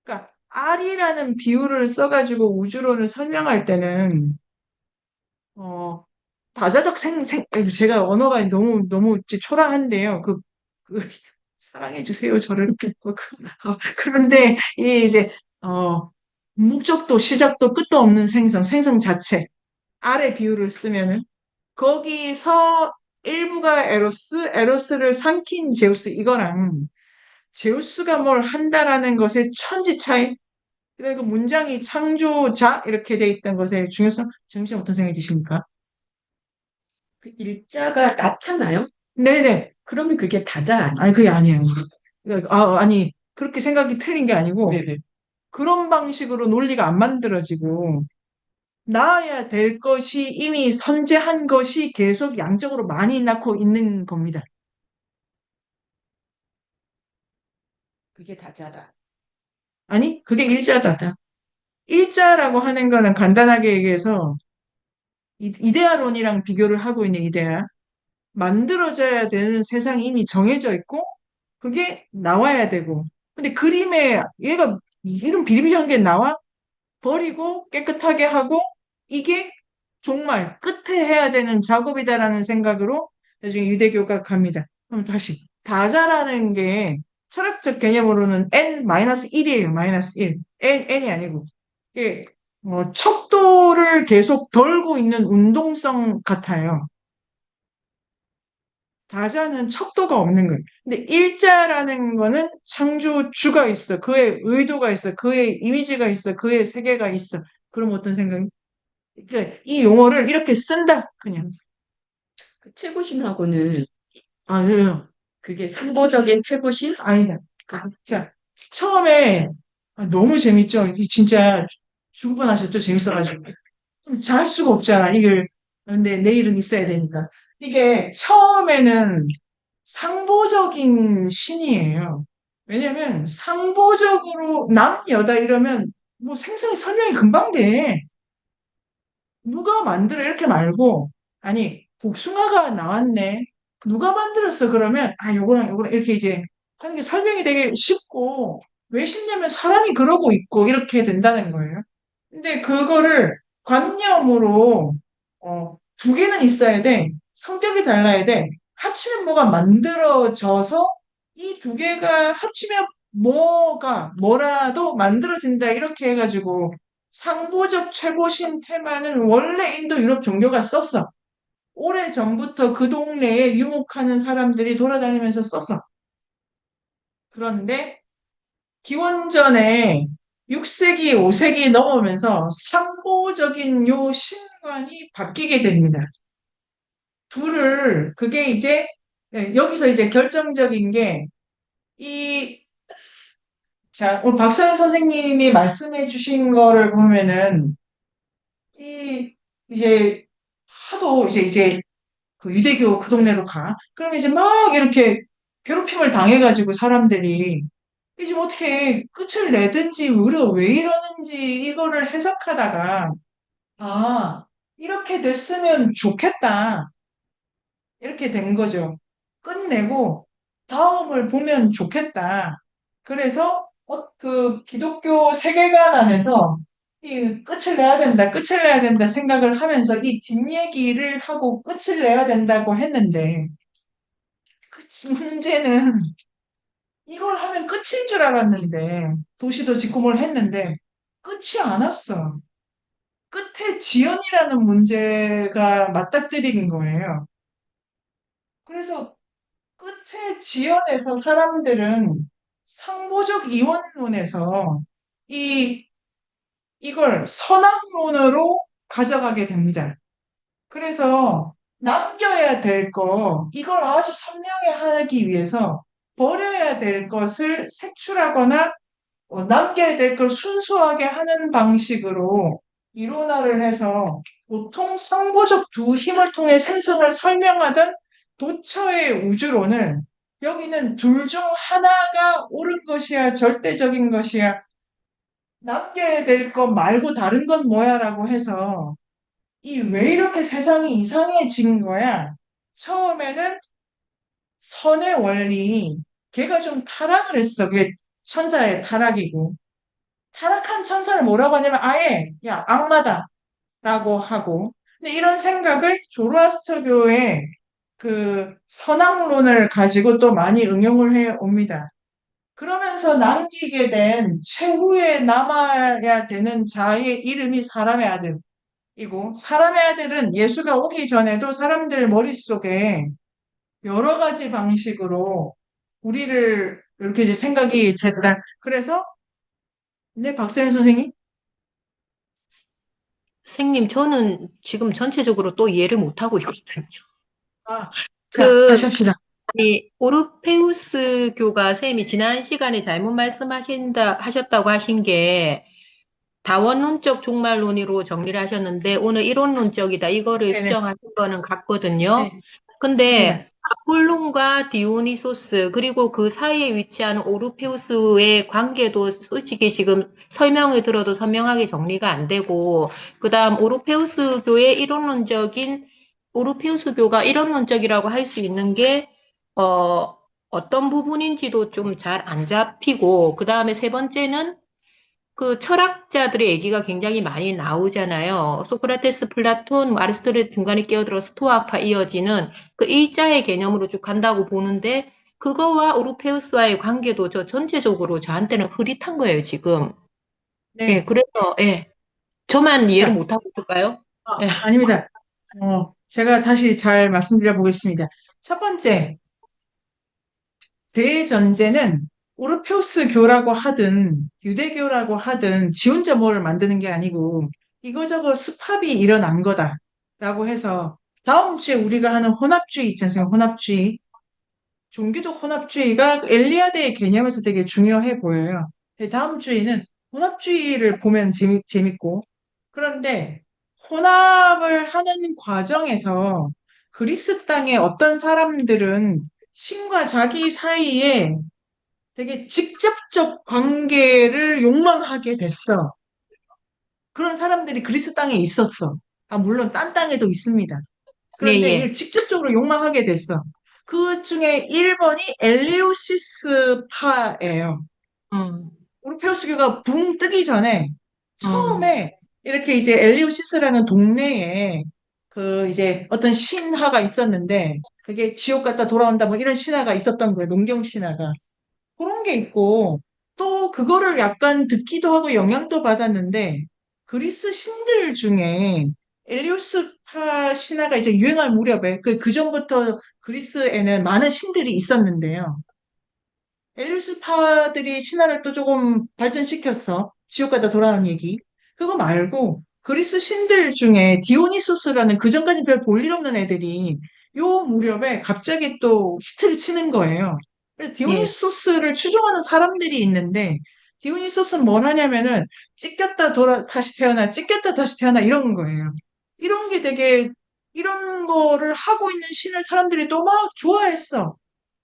그러니까 알이라는 비유를 써가지고 우주론을 설명할 때는 어, 다자적 제가 언어가 너무 이제 초라한데요. 사랑해 주세요, 저를. 그런데, 이 이제, 목적도, 시작도, 끝도 없는 생성 자체. 아래 비유를 쓰면은, 거기서 일부가 에로스를 삼킨 제우스, 이거랑, 제우스가 뭘 한다라는 것의 천지 차이, 그리고 문장이 창조자, 이렇게 돼 있던 것의 중요성, 정신 어떤 생각이 드십니까? 그 일자가 낮잖아요. 네네. 그러면 그게 다자 아니, 아니에요? 그게 아니에요. 아니, 그렇게 생각이 틀린 게 아니고, 네네. 그런 방식으로 논리가 안 만들어지고, 낳아야 될 것이 이미 선재한 것이 계속 양적으로 많이 낳고 있는 겁니다. 그게 다자다. 아니, 그게 일자다. 일자라고 하는 거는 간단하게 얘기해서, 이데아론이랑 비교를 하고 있는 이데아. 만들어져야 되는 세상이 이미 정해져 있고, 그게 나와야 되고. 근데 그림에 얘가 이런 비리비리한 게 나와? 버리고 깨끗하게 하고 이게 정말 끝에 해야 되는 작업이다라는 생각으로 나중에 유대교가 갑니다. 그럼 다시 다자라는 게 철학적 개념으로는 n-1이에요. -1. n이 아니고 이게 척도를 계속 돌고 있는 운동성 같아요. 다자는 척도가 없는 거예요. 근데 일자라는 거는 창조주가 있어. 그의 의도가 있어. 그의 이미지가 있어. 그의 세계가 있어. 그럼 어떤 생각이? 그러니까 이 용어를 이렇게 쓴다. 그냥. 그 최고심하고는 아, 예. 그게 상보적인 최고심? 아니다. 자, 처음에 너무 재밌죠? 진짜 죽을 뻔하셨죠? 재밌어가지고. 잘 수가 없잖아. 이걸. 근데 내일은 있어야 되니까. 이게 처음에는 상보적인 신이에요. 왜냐면 상보적으로 남, 여다 이러면 뭐 생성이 설명이 금방 돼. 누가 만들어 이렇게 말고 아니 복숭아가 나왔네. 누가 만들었어 그러면 요거랑 이렇게 이제 하는 게 설명이 되게 쉽고 왜 쉽냐면 사람이 그러고 있고 이렇게 된다는 거예요. 근데 그거를 관념으로 두 개는 있어야 돼. 성격이 달라야 돼. 합치면 뭐가 만들어져서 이 두 개가 합치면 뭐라도 만들어진다 이렇게 해가지고 상보적 최고신 테마는 원래 인도 유럽 종교가 썼어. 오래전부터 그 동네에 유목하는 사람들이 돌아다니면서 썼어. 그런데 기원전에 6세기, 5세기 넘으면서 상보적인 요 신관이 바뀌게 됩니다. 그게 이제, 여기서 이제 결정적인 게, 이, 자, 오늘 박서영 선생님이 말씀해 주신 거를 보면은, 이, 이제, 하도 이제 그 유대교 그 동네로 가. 그럼 이제 막 이렇게 괴롭힘을 당해가지고 사람들이 이제 뭐 어떻게 끝을 내든지 우리가 왜 이러는지 이거를 해석하다가 아, 이렇게 됐으면 좋겠다. 이렇게 된 거죠. 끝내고 다음을 보면 좋겠다. 그래서 그 기독교 세계관 안에서 이 끝을 내야 된다 생각을 하면서 이 뒷얘기를 하고 끝을 내야 된다고 했는데 문제는 이걸 하면 끝인 줄 알았는데 도시도 짓고 뭘 했는데 끝이 안 왔어. 끝에 지연이라는 문제가 맞닥뜨린 거예요. 그래서 끝에 지연에서 사람들은 상보적 이원론에서 이, 이걸 선악론으로 가져가게 됩니다. 그래서 남겨야 될 거, 이걸 아주 선명히 하기 위해서 버려야 될 것을 색출하거나 남겨야 될 걸 순수하게 하는 방식으로 이론화를 해서 보통 상보적 두 힘을 통해 생성을 설명하던 도처의 우주론을 여기는 둘 중 하나가 옳은 것이야, 절대적인 것이야, 남겨야 될 것 말고 다른 건 뭐야라고 해서 이 왜 이렇게 세상이 이상해진 거야? 처음에는 선의 원리, 걔가 좀 타락을 했어. 그게 천사의 타락이고. 타락한 천사를 뭐라고 하냐면 아예 야 악마다라고 하고 근데 이런 생각을 조로아스터교의 그 선악론을 가지고 또 많이 응용을 해 옵니다. 그러면서 남기게 된 최후에 남아야 되는 자의 이름이 사람의 아들이고 사람의 아들은 예수가 오기 전에도 사람들 머릿속에 여러 가지 방식으로 우리를 이렇게 이제 생각이 됐다. 그래서 네, 박사님 선생님? 선생님, 저는 지금 전체적으로 또 이해를 못하고 있거든요. 아, 자, 다시 그, 합시다. 이 오르페우스 교가 선생님이 지난 시간에 잘못 하셨다고 하신 게 다원론적 종말론으로 정리를 하셨는데 오늘 이론론적이다. 이거를 네네. 수정하신 거는 같거든요. 네, 맞습니다. 근데 아폴론과 디오니소스 그리고 그 사이에 위치하는 오르페우스의 관계도 솔직히 지금 설명을 들어도 선명하게 정리가 안 되고 그다음 오르페우스 교의 이론론적인 오르페우스 교가 이론론적이라고 할 수 있는 게 어떤 부분인지도 좀 잘 안 잡히고 그다음에 세 번째는 그 철학자들의 얘기가 굉장히 많이 나오잖아요. 소크라테스, 플라톤, 아리스토텔레스 중간에 끼어들어 스토아파 이어지는 그 일자의 개념으로 쭉 간다고 보는데 그거와 오르페우스와의 관계도 저 전체적으로 저한테는 흐릿한 거예요, 지금. 예, 네. 그래서 예, 저만 이해를 자, 못하고 있을까요? 예, 아닙니다. 제가 다시 잘 말씀드려 보겠습니다. 첫 번째, 대전제는 오르페우스 교라고 하든 유대교라고 하든 지 혼자 뭐를 만드는 게 아니고 이거저거 습합이 일어난 거다라고 해서 다음 주에 우리가 하는 혼합주의 있지 않습니까? 혼합주의. 종교적 혼합주의가 엘리아드의 개념에서 되게 중요해 보여요. 다음 주에는 혼합주의를 보면 재밌고, 그런데 혼합을 하는 과정에서 그리스 땅의 어떤 사람들은 신과 자기 사이에 되게 직접적 관계를 욕망하게 됐어. 그런 사람들이 그리스 땅에 있었어. 아, 물론 딴 땅에도 있습니다. 예, 그런데 이걸 예. 직접적으로 욕망하게 됐어. 그 중에 1번이 엘리오시스파예요. 음, 오르페우스교가 붕 뜨기 전에 음, 처음에 이렇게 이제 엘리오시스라는 동네에 그 이제 어떤 신화가 있었는데 그게 지옥 갔다 돌아온다 뭐 이런 신화가 있었던 거예요. 농경 신화가. 그런 게 있고 또 그거를 약간 듣기도 하고 영향도 받았는데 그리스 신들 중에 엘리오스파 신화가 이제 유행할 무렵에 그 전부터 그리스에는 많은 신들이 있었는데요. 엘리오스파들이 신화를 또 조금 발전시켰어. 지옥 가다 돌아오는 얘기. 그거 말고 그리스 신들 중에 디오니소스라는 그전까지 별 볼일 없는 애들이 요 무렵에 갑자기 또 히트를 치는 거예요. 그래서 예, 디오니소스를 추종하는 사람들이 있는데 디오니소스는 뭘 하냐면은 찢겼다 다시 태어나 찢겼다 다시 태어나 이런 거예요. 이런 게 되게 이런 거를 하고 있는 신을 사람들이 또 막 좋아했어.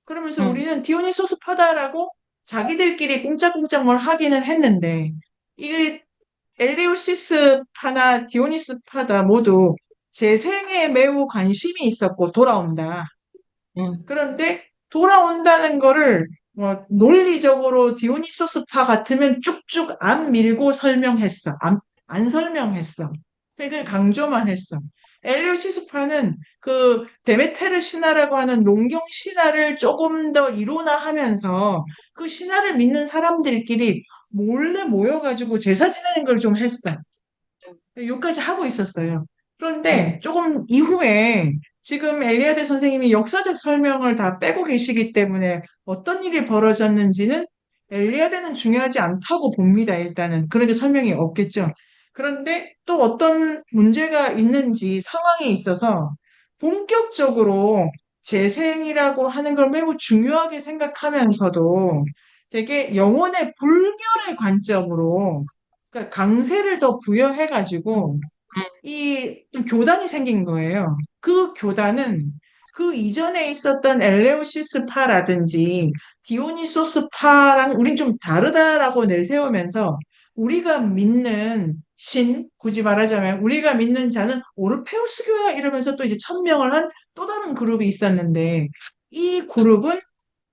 그러면서 음, 우리는 디오니소스 파다라고 자기들끼리 꿍짝꿍짝 뭘 하기는 했는데 이게 엘리오시스 파나 디오니스 파다 모두 재생에 매우 관심이 있었고 돌아온다. 음, 그런데 돌아온다는 거를 뭐 논리적으로 디오니소스파 같으면 쭉쭉 안 밀고 설명했어. 안 설명했어. 핵을 강조만 했어. 엘리오시스파는 그 데메테르 신화라고 하는 농경 신화를 조금 더 이론화하면서 그 신화를 믿는 사람들끼리 몰래 모여가지고 제사 지내는 걸 좀 했어. 여기까지 하고 있었어요. 그런데 조금 이후에 지금 엘리아데 선생님이 역사적 설명을 다 빼고 계시기 때문에 어떤 일이 벌어졌는지는 엘리아데는 중요하지 않다고 봅니다, 일단은. 그런데 설명이 없겠죠. 그런데 또 어떤 문제가 있는지 상황이 있어서 본격적으로 재생이라고 하는 걸 매우 중요하게 생각하면서도 되게 영혼의 불멸의 관점으로 그러니까 강세를 더 부여해가지고 이 교단이 생긴 거예요. 그 교단은 그 이전에 있었던 엘레우시스파라든지 디오니소스파랑 우린 좀 다르다라고 내세우면서 우리가 믿는 신, 굳이 말하자면 우리가 믿는 자는 오르페우스교야 이러면서 또 이제 천명을 한 또 다른 그룹이 있었는데 이 그룹은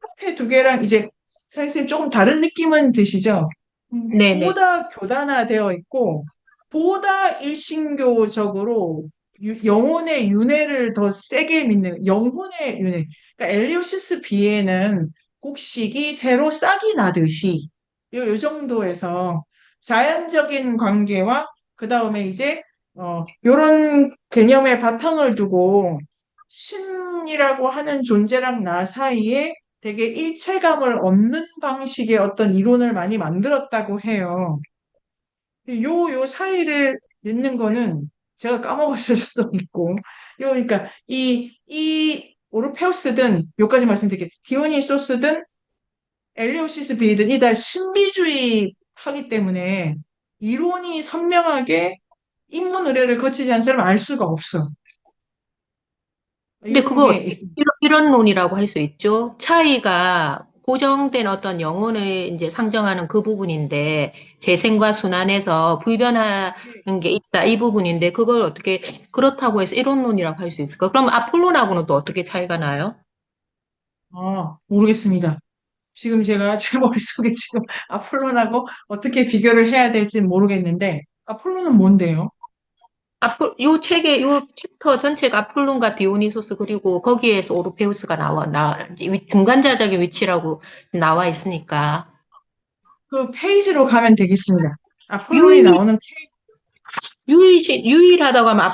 앞에 두 개랑 이제 선생님 조금 다른 느낌은 드시죠? 네네. 보다 교단화되어 있고 보다 일신교적으로 영혼의 윤회를 더 세게 믿는 영혼의 윤회. 그러니까 엘리오시스 비에는 곡식이 새로 싹이 나듯이 요 정도에서 자연적인 관계와 그 다음에 이제 요런 개념의 바탕을 두고 신이라고 하는 존재랑 나 사이에 되게 일체감을 얻는 방식의 어떤 이론을 많이 만들었다고 해요. 요 사이를 잇는 거는 제가 까먹었을 수도 있고, 그러니까 이 오르페우스든, 요까지 말씀드릴게요. 디오니소스든, 엘리오시스 비든, 이 다 신비주의 하기 때문에 이론이 선명하게 인문 의례를 거치지 않은 사람은 알 수가 없어. 근데 이런 그거 게 어떻게 있습니다. 이런 논이라고 할 수 있죠? 차이가 고정된 어떤 영혼을 이제 상정하는 그 부분인데 재생과 순환에서 불변하는 게 있다 이 부분인데 그걸 어떻게 그렇다고 해서 이런 논이라고 할 수 있을까? 그럼 아폴론하고는 또 어떻게 차이가 나요? 모르겠습니다. 지금 제가 제 머릿속에 지금 아폴론하고 어떻게 비교를 해야 될지 모르겠는데, 아폴론은 뭔데요? 요 책의 요 챕터 전체가 아폴론과 디오니소스 그리고 거기에서 오르페우스가 중간자적인 위치라고 나와 있으니까 그 페이지로 가면 되겠습니다. 아폴론이 유일 나오는 유일하다고 하면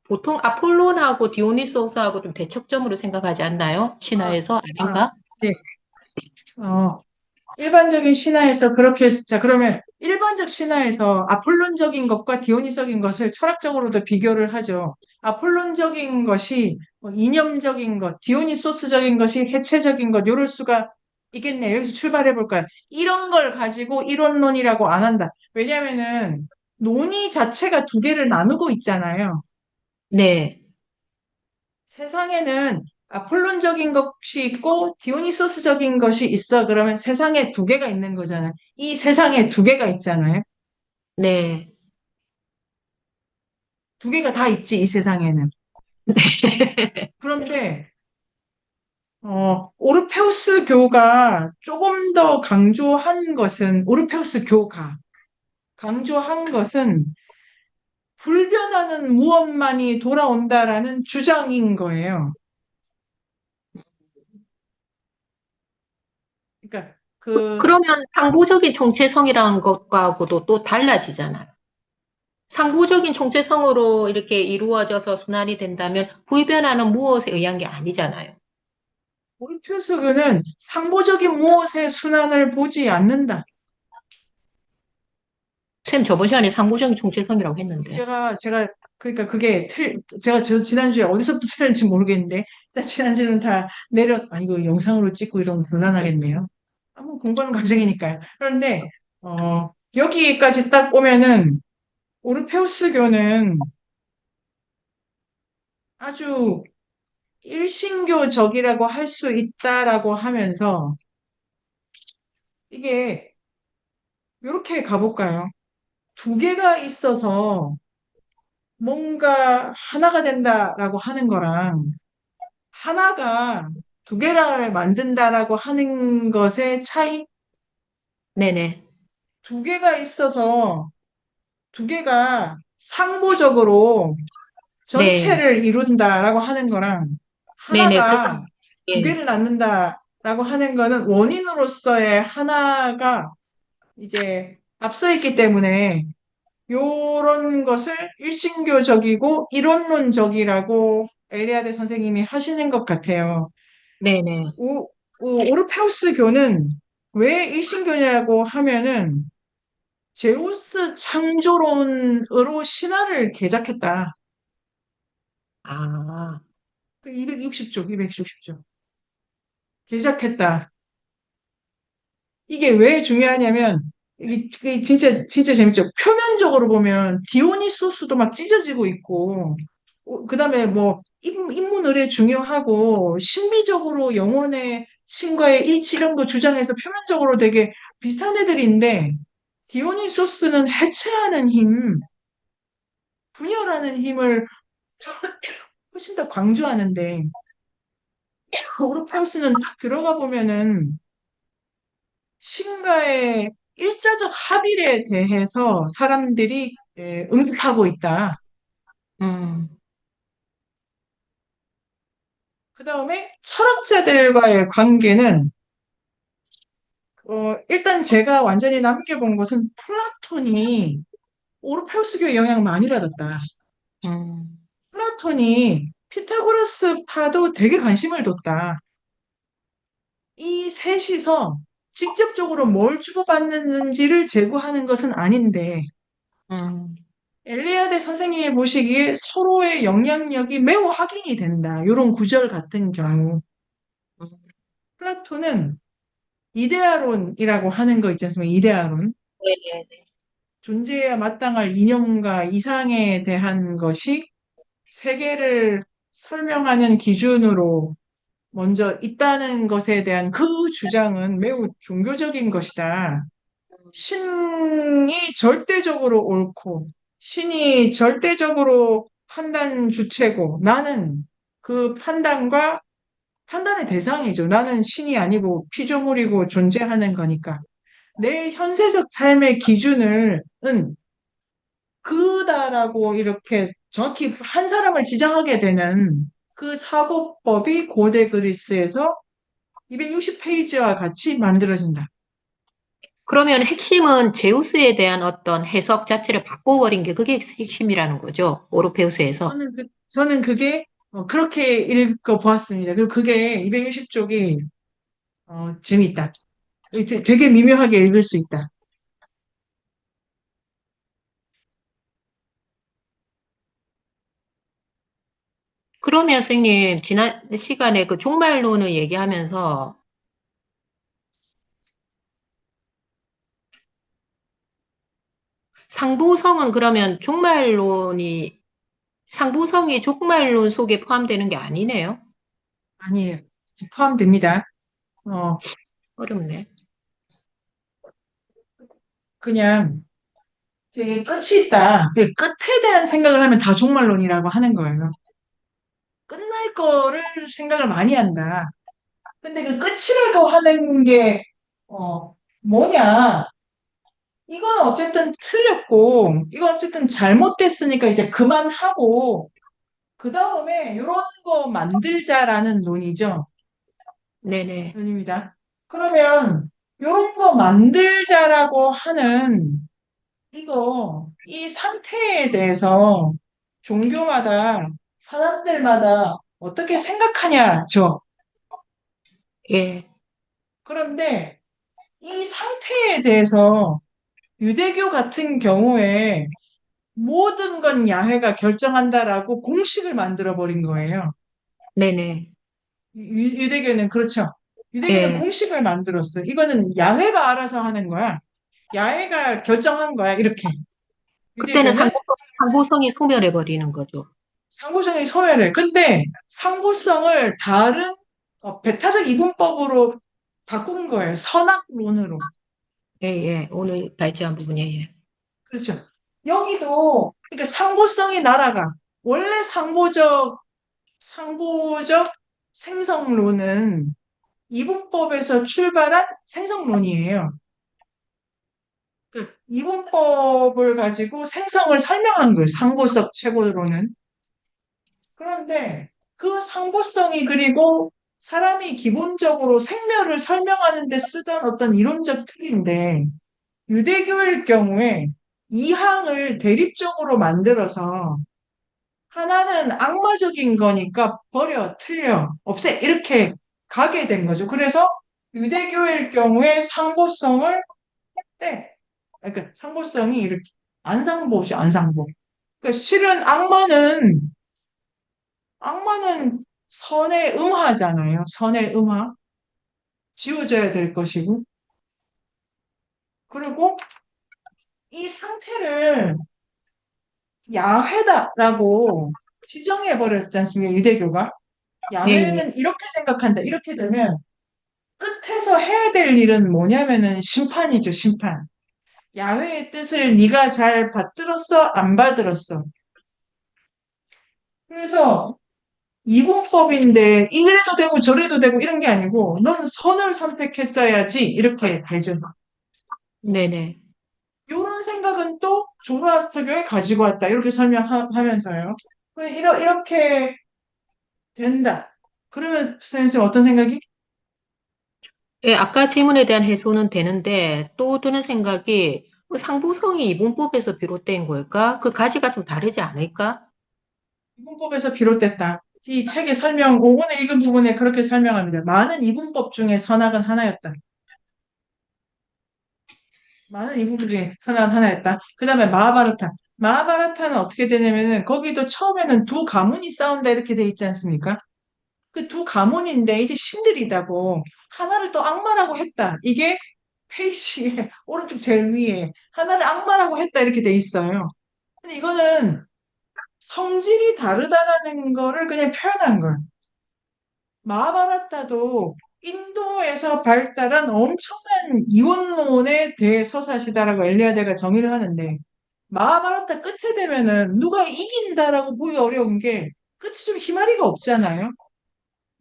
보통 아폴론하고 디오니소스하고 좀 대척점으로 생각하지 않나요? 신화에서 아, 아닌가? 네. 어, 일반적인 신화에서 그렇게, 자, 그러면 일반적 신화에서 아폴론적인 것과 디오니적인 것을 철학적으로도 비교를 하죠. 아폴론적인 것이 이념적인 것, 디오니소스적인 것이 해체적인 것, 요럴 수가 있겠네요. 여기서 출발해 볼까요? 이런 걸 가지고 이론론이라고 안 한다. 왜냐면은 논의 자체가 두 개를 나누고 있잖아요. 네, 세상에는 아폴론적인 것이 있고 디오니소스적인 것이 있어. 그러면 세상에 두 개가 있는 거잖아요. 이 세상에 두 개가 있잖아요. 네. 두 개가 다 있지, 이 세상에는. 그런데 오르페우스 교가 조금 더 강조한 것은 오르페우스 교가 강조한 것은 불변하는 무엇만이 돌아온다라는 주장인 거예요. 그러니까 그러면 상부적인 총체성이라는 것과도 또 달라지잖아요. 상부적인 총체성으로 이렇게 이루어져서 순환이 된다면 불변하는 무엇에 의한 게 아니잖아요. 오르페우스 교는 상보적인 무엇의 순환을 보지 않는다. 쌤 저번 시간에 상부적인 총체성이라고 했는데. 그러니까 제가 지난주에 어디서부터 틀렸는지 모르겠는데, 일단 지난주는 이거 영상으로 찍고 이러면 곤란하겠네요. 한번 공부하는 과정이니까요. 그런데, 여기까지 딱 오면은, 오르페우스교는 아주 일신교적이라고 할 수 있다라고 하면서, 이게, 이렇게 가볼까요? 두 개가 있어서 뭔가 하나가 된다라고 하는 거랑, 하나가 두 개를 만든다라고 하는 것의 차이? 네네. 두 개가 있어서 두 개가 상보적으로 네. 전체를 이룬다라고 하는 거랑 네네. 하나가 두 예. 개를 낳는다라고 하는 거는 원인으로서의 하나가 이제 앞서 있기 때문에 요런 것을 일신교적이고 이론론적이라고 엘리아데 선생님이 하시는 것 같아요. 네네. 오르페우스교는 왜 일신교냐고 하면은 제우스 창조론으로 신화를 개작했다. 아, 그 260쪽, 260쪽. 개작했다. 이게 왜 중요하냐면, 이게 진짜 재밌죠. 표면적으로 보면, 디오니소스도 막 찢어지고 있고, 그 다음에 뭐, 인문의례 중요하고, 신비적으로 영혼의 신과의 일치 이런 거 주장해서 표면적으로 되게 비슷한 애들인데, 디오니소스는 해체하는 힘, 분열하는 힘을 훨씬 더 강조하는데, 오르페우스는 딱 들어가 보면은, 신과의 일자적 합일에 대해서 사람들이 응답하고 있다. 음, 그 다음에 철학자들과의 관계는 일단 제가 완전히 남겨본 것은 플라톤이 오르페우스교에 영향을 많이 받았다. 음, 플라톤이 피타고라스파도 되게 관심을 뒀다. 이 셋이서 직접적으로 뭘 주고받는지를 제고하는 것은 아닌데 음, 엘리아데 선생님이 보시기에 서로의 영향력이 매우 확인이 된다. 이런 구절 같은 경우. 음. 플라톤은 이데아론이라고 하는 거 있지 않습니까? 이데아론. 네네. 존재해야 마땅할 이념과 이상에 대한 것이 세계를 설명하는 기준으로 먼저 있다는 것에 대한 그 주장은 매우 종교적인 것이다. 신이 절대적으로 옳고, 신이 절대적으로 판단 주체고, 나는 그 판단과 판단의 대상이죠. 나는 신이 아니고 피조물이고 존재하는 거니까. 내 현세적 삶의 기준은 그다라고 이렇게 정확히 한 사람을 지정하게 되는 그 사고법이 고대 그리스에서 260페이지와 같이 만들어진다. 그러면 핵심은 제우스에 대한 어떤 해석 자체를 바꿔버린 게 그게 핵심이라는 거죠. 오르페우스에서. 저는 그게 그렇게 읽어 보았습니다. 그리고 그게 260쪽이 재미있다. 되게 미묘하게 읽을 수 있다. 그러면 선생님, 지난 시간에 그 종말론을 얘기하면서 상보성은 그러면 상보성이 종말론 속에 포함되는 게 아니네요. 아니에요. 포함됩니다. 어, 어렵네. 그냥 이게 끝이 있다. 그 끝에 대한 생각을 하면 다 종말론이라고 하는 거예요. 끝날 거를 생각을 많이 한다. 근데 그 끝이라고 하는 게 뭐냐? 이건 어쨌든 틀렸고, 이건 어쨌든 잘못됐으니까 이제 그만하고, 그 다음에 이런 거 만들자라는 논이죠. 네네. 논입니다. 그러면 이런 거 만들자라고 하는 이 상태에 대해서 종교마다 사람들마다 어떻게 생각하냐죠. 예. 그런데 이 상태에 대해서 유대교 같은 경우에 모든 건 야훼가 결정한다라고 공식을 만들어 버린 거예요. 네네. 유대교는 그렇죠. 유대교는 예. 공식을 만들었어요. 이거는 야훼가 알아서 하는 거야. 야훼가 결정한 거야. 이렇게. 그때는 유대교는 상보성이 소멸해버리는 거죠. 상고성이 소멸해. 근데 상고성을 다른 배타적 이분법으로 바꾼 거예요. 선악론으로. 예, 예. 오늘 발제한 부분이에요. 예. 그렇죠. 여기도 그러니까 상고성이 날아가. 원래 상보적 생성론은 이분법에서 출발한 생성론이에요. 그 이분법을 가지고 생성을 설명한 거예요. 상보적 최고로는. 그런데 그 상보성이 그리고 사람이 기본적으로 생멸을 설명하는 데 쓰던 어떤 이론적 틀인데 유대교일 경우에 이항을 대립적으로 만들어서 하나는 악마적인 거니까 버려, 틀려, 없애 이렇게 가게 된 거죠. 그래서 유대교일 경우에 상보성을 때, 그러니까 상보성이 이렇게 안상보죠, 안상보. 그러니까 실은 악마는 선의 음화잖아요. 선의 음화. 지워져야 될 것이고. 그리고 이 상태를 야훼다라고 지정해 버렸지 않습니까? 유대교가. 예, 예. 야훼는 이렇게 생각한다. 이렇게 되면 끝에서 해야 될 일은 뭐냐면은 심판이죠, 심판. 야훼의 뜻을 네가 잘 받들었어? 안 받들었어? 그래서 이분법인데 이래도 되고 저래도 되고 이런 게 아니고 넌 선을 선택했어야지 이렇게 되죠. 네네. 이런 생각은 또 조로아스터교에 가지고 왔다. 이렇게 설명하면서요. 이렇게 된다. 그러면 선생님 어떤 생각이? 예, 아까 질문에 대한 해소는 되는데 또 드는 생각이 그 상보성이 이분법에서 비롯된 걸까? 그 가지가 좀 다르지 않을까? 이분법에서 비롯됐다. 이 책의 설명, 오늘 읽은 부분에 그렇게 설명합니다. 많은 이분법 중에 선악은 하나였다. 많은 이분법 중에 선악은 하나였다. 그 다음에 마하바라타. 마하바라타는 어떻게 되냐면은 거기도 처음에는 두 가문이 싸운다 이렇게 돼 있지 않습니까? 그 두 가문인데 이제 신들이다고 하나를 또 악마라고 했다. 이게 페이지에 오른쪽 제일 위에 하나를 악마라고 했다 이렇게 돼 있어요. 근데 이거는 성질이 다르다라는 거를 그냥 표현한 거예요. 마하바라타도 인도에서 발달한 엄청난 이원론의 대서사시다라고 엘리아데가 정의를 하는데 마하바라타 끝에 되면은 누가 이긴다라고 보기 어려운 게 끝이 좀 희마리가 없잖아요.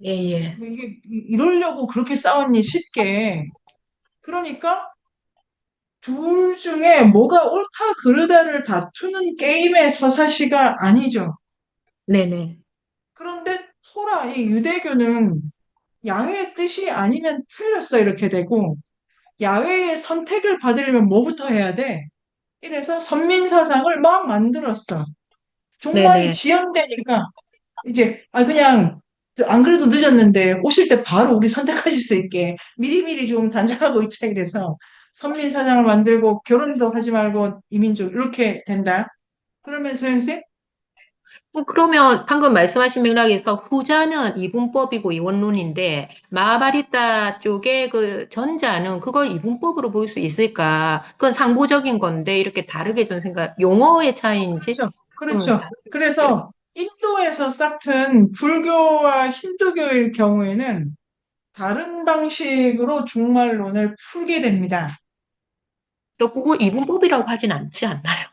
예, 예. 뭐 이게 이러려고 그렇게 싸웠니 쉽게. 그러니까 둘 중에 뭐가 옳다 그르다를 다투는 게임의 서사시가 아니죠. 네네. 그런데 토라, 이 유대교는 야훼의 뜻이 아니면 틀렸어 이렇게 되고 야훼의 선택을 받으려면 뭐부터 해야 돼? 이래서 선민사상을 막 만들었어. 종말이 네네. 지연되니까 이제 그냥 안 그래도 늦었는데 오실 때 바로 우리 선택하실 수 있게 미리미리 좀 단장하고 있자 이래서 선민사상을 만들고 결혼도 하지 말고 이민족 이렇게 된다. 그러면 소영쌤 그러면 방금 말씀하신 맥락에서 후자는 이분법이고 이원론인데 마하바리타 쪽의 그 전자는 그걸 이분법으로 볼 수 있을까? 그건 상보적인 건데 이렇게 다르게 좀 생각, 용어의 차이인지? 그렇죠. 응. 그렇죠. 그래서 인도에서 싹튼 불교와 힌두교일 경우에는 다른 방식으로 종말론을 풀게 됩니다. 또 그거 이분법이라고 하진 않지 않나요?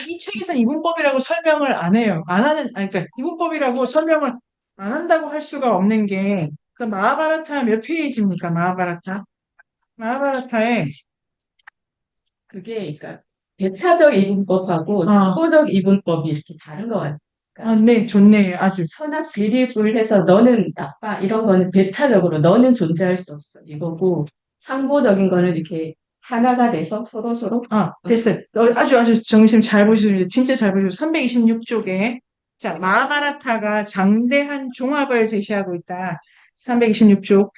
이 책에서는 이분법이라고 설명을 안 해요. 안 하는, 그러니까 이분법이라고 설명을 안 한다고 할 수가 없는 게, 그 마하바라타 몇 페이지입니까? 마하바라타? 마하바라타에, 그게 그러니까 배타적 이분법하고 아, 상보적 이분법이 이렇게 다른 것 같아요. 그러니까 네, 좋네요. 아주. 선악 비립을 해서 너는 나빠 이런 거는 배타적으로 너는 존재할 수 없어 이거고 상보적인 거는 이렇게 하나가 돼서 서로 됐어요. 아주 정심 잘 보시죠. 진짜 잘 보시죠. 326쪽에. 자, 마하바라타가 장대한 종합을 제시하고 있다. 326쪽.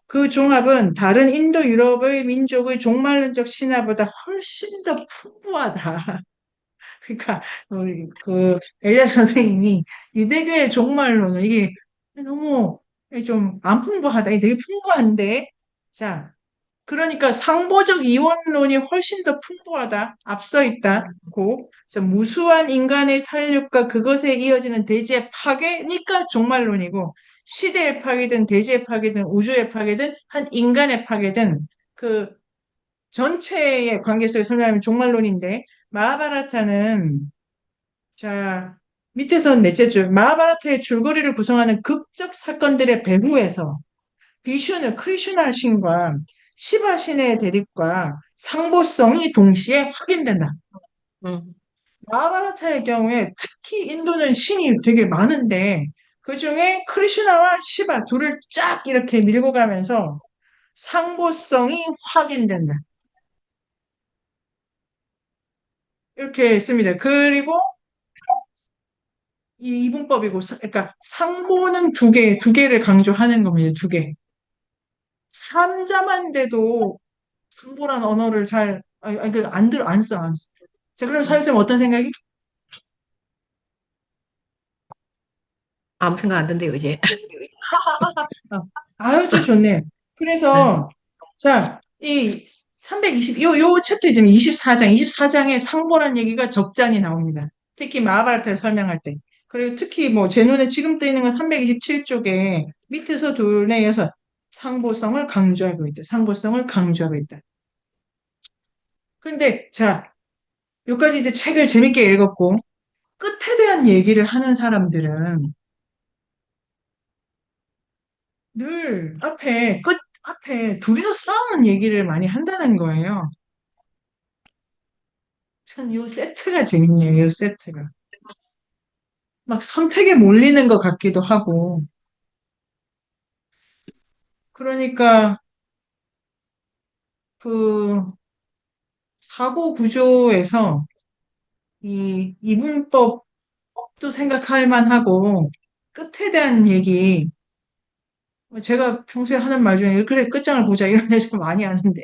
그 종합은 다른 인도 유럽의 민족의 종말론적 신화보다 훨씬 더 풍부하다. 그러니까 엘리야 선생님이 유대교의 종말론은 이게 너무 좀 안 풍부하다. 이게 되게 풍부한데, 자, 그러니까 상보적 이원론이 훨씬 더 풍부하다. 앞서 있다고. 무수한 인간의 살육과 그것에 이어지는 대지의 파괴니까 종말론이고 시대의 파괴든 대지의 파괴든 우주의 파괴든 한 인간의 파괴든 그 전체의 관계 속에 설명하면 종말론인데 마하바라타는 자 밑에서 넷째 줄 마하바라타의 줄거리를 구성하는 극적 사건들의 배후에서 비슈는 크리슈나 신과 시바 신의 대립과 상보성이 동시에 확인된다. 음. 마하바라타의 경우에 특히 인도는 신이 되게 많은데 그 중에 크리슈나와 시바 둘을 쫙 이렇게 밀고 가면서 상보성이 확인된다. 이렇게 씁니다. 그리고 이 이분법이고, 그러니까 상보는 두 개를 강조하는 겁니다. 두 개. 삼자만 돼도 상보란 언어를 잘, 안 써, 안 써. 자, 그럼 사유쌤 어떤 생각이? 아무 생각 안 든대요, 이제. 어, 아주 좋네. 네. 그래서, 자, 이 320, 요 챕터 지금 24장에 상보란 얘기가 적잖이 나옵니다. 특히 마하바라타를 설명할 때. 그리고 특히 뭐, 제 눈에 지금 떠 있는 건 327쪽에 밑에서 둘, 넷, 여섯. 상보성을 강조하고 있다. 상보성을 강조하고 있다. 근데, 자, 여기까지 이제 책을 재밌게 읽었고, 끝에 대한 얘기를 하는 사람들은 늘 앞에 둘이서 싸우는 얘기를 많이 한다는 거예요. 참, 요 세트가 재밌네요, 요 세트가. 막 선택에 몰리는 것 같기도 하고. 그러니까, 그, 사고 구조에서 이 이분법도 생각할 만하고, 끝에 대한 얘기, 제가 평소에 하는 말 중에, 그래, 끝장을 보자, 이런 얘기 좀 많이 하는데,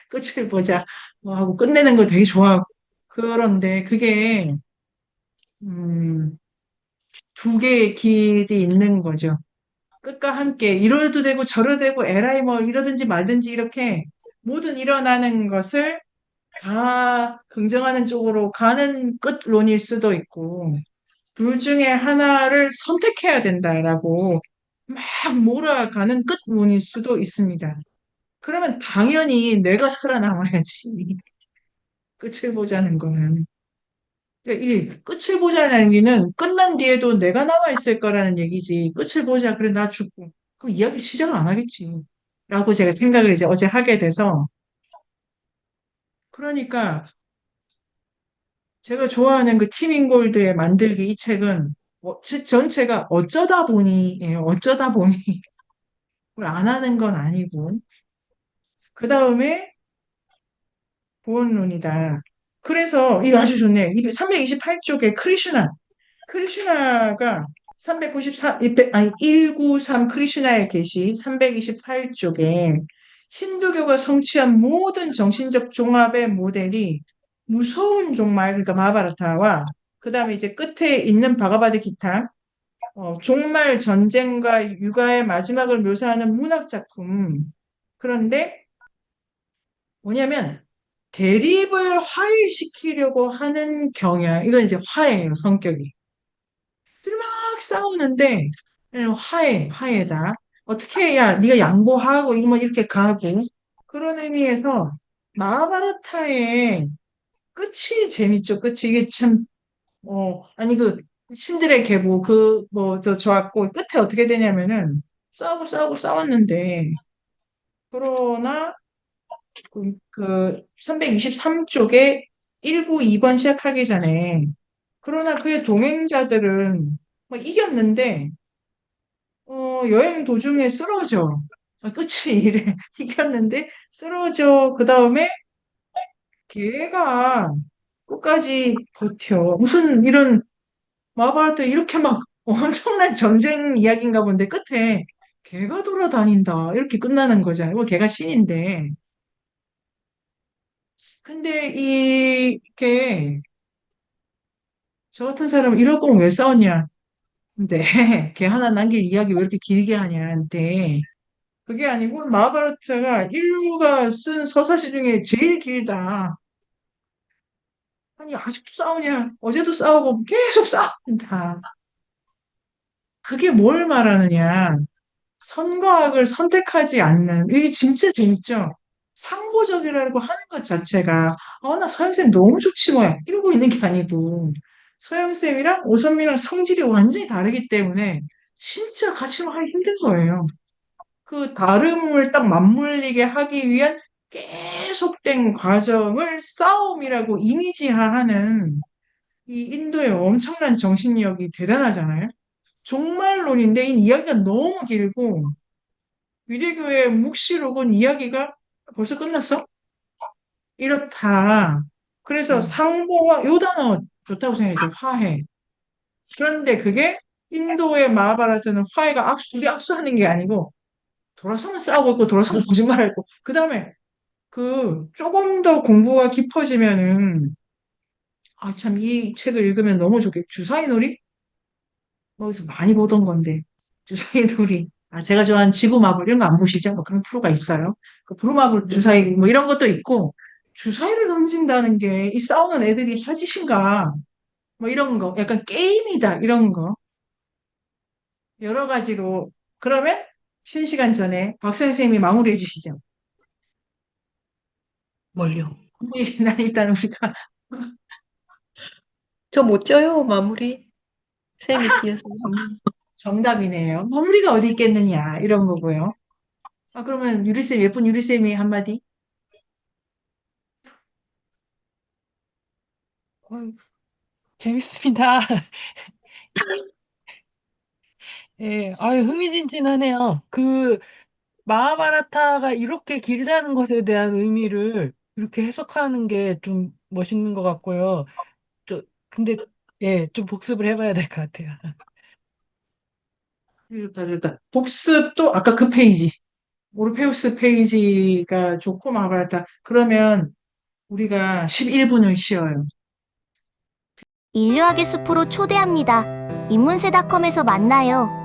끝을 보자, 뭐 하고 끝내는 거 되게 좋아하고. 그런데 그게, 음, 두 개의 길이 있는 거죠. 끝과 함께 이러도 되고 저러도 되고 에라이 뭐 이러든지 말든지 이렇게 모든 일어나는 것을 다 긍정하는 쪽으로 가는 끝론일 수도 있고 둘 중에 하나를 선택해야 된다라고 막 몰아가는 끝론일 수도 있습니다. 그러면 당연히 내가 살아남아야지. 끝을 보자는 거는. 그러니까 이 끝을 보자는 얘기는 끝난 뒤에도 내가 남아있을 거라는 얘기지. 끝을 보자. 그래, 나 죽고. 그럼 이야기 시작을 안 하겠지. 라고 제가 생각을 이제 어제 하게 돼서. 그러니까 제가 좋아하는 그 티밍골드의 만들기 이 책은 전체가 어쩌다 보니예요. 어쩌다 보니. 그걸 안 하는 건 아니고. 그 다음에 보원론이다. 그래서 이거 아주 좋네. 328쪽에 크리슈나가 394, 아니, 193 크리슈나의 계시 328쪽에 힌두교가 성취한 모든 정신적 종합의 모델이 무서운 종말, 그러니까 마하바라타와 그 다음에 이제 끝에 있는 바가바드 기타, 종말 전쟁과 육아의 마지막을 묘사하는 문학 작품. 그런데 뭐냐면 대립을 화해시키려고 하는 경향, 이건 이제 화해예요, 성격이. 둘이 막 싸우는데 화해다. 어떻게 해야 네가 양보하고 이거 뭐 이렇게 가고 그런 의미에서 마하바라타의 끝이 재밌죠. 끝이 이게 참 아니 그 신들의 계보 그 뭐 더 좋았고 끝에 어떻게 되냐면은 싸우고 싸웠는데 그러나 그 323쪽에 1부 2번 시작하기 전에 그러나 그의 동행자들은 뭐 이겼는데 여행 도중에 쓰러져. 끝이 이래. 이겼는데 쓰러져. 그 다음에 걔가 끝까지 버텨. 무슨 이런 마하바라타 이렇게 막 엄청난 전쟁 이야기인가 본데 끝에 걔가 돌아다닌다. 이렇게 끝나는 거잖아요. 뭐 걔가 신인데. 근데 이게 저 같은 사람은 이럴 거면 왜 싸웠냐? 근데 걔 하나 남길 이야기 왜 이렇게 길게 하냐한테 그게 아니고 마하바라타가 인류가 쓴 서사시 중에 제일 길다. 아니 아직도 싸우냐? 어제도 싸우고 계속 싸운다. 그게 뭘 말하느냐? 선과학을 선택하지 않는 이게 진짜 재밌죠? 상보적이라고 하는 것 자체가 나 서영쌤 너무 좋지 뭐야 이러고 있는 게 아니고 서영쌤이랑 오선미랑 성질이 완전히 다르기 때문에 진짜 같이 하기 힘든 거예요. 그 다름을 딱 맞물리게 하기 위한 계속된 과정을 싸움이라고 이미지화하는 이 인도의 엄청난 정신력이 대단하잖아요. 종말론인데 이 이야기가 너무 길고 유대교의 묵시록은 이야기가 벌써 끝났어? 이렇다. 그래서 상보와 요 단어 좋다고 생각했어요. 화해. 그런데 그게 인도의 마하바라트는 화해가 우리 악수하는 게 아니고 돌아서면 싸우고 있고 돌아서면 거짓말하고 그 다음에 그 조금 더 공부가 깊어지면은 아 참 이 책을 읽으면 너무 좋겠. 주사위 놀이? 거기서 많이 보던 건데 주사위 놀이. 아 제가 좋아하는 지구마블 이런 거 안 보시죠? 뭐 그런 프로가 있어요. 그 부루마블 주사위 뭐 이런 것도 있고 주사위를 던진다는 게 이 싸우는 애들이 할 짓인가? 뭐 이런 거 약간 게임이다 이런 거 여러 가지로 그러면 쉬는 시간 전에 박 선생님이 마무리해 주시죠. 뭘요? 난 일단 우리가 저 못 쪄요, 마무리. 쌤이 지어서. 정답이네요. 마무리가 어디 있겠느냐 이런 거고요. 아 그러면 유리쌤 예쁜 유리쌤이 한마디. 어, 재밌습니다. 예, 아유, 흥미진진하네요. 그, 마하바라타가 이렇게 길다는 것에 대한 의미를 이렇게 해석하는 게 좀 멋있는 것 같고요. 근데, 예, 좀 복습을 해봐야 될 것 같아요. 좋다 좋다. 복습도 아까 그 페이지 오르페우스 페이지가 좋고 마하바라타. 그러면 우리가 11분을 쉬어요. 인류학의 숲으로 초대합니다. 인문세닷컴에서 만나요.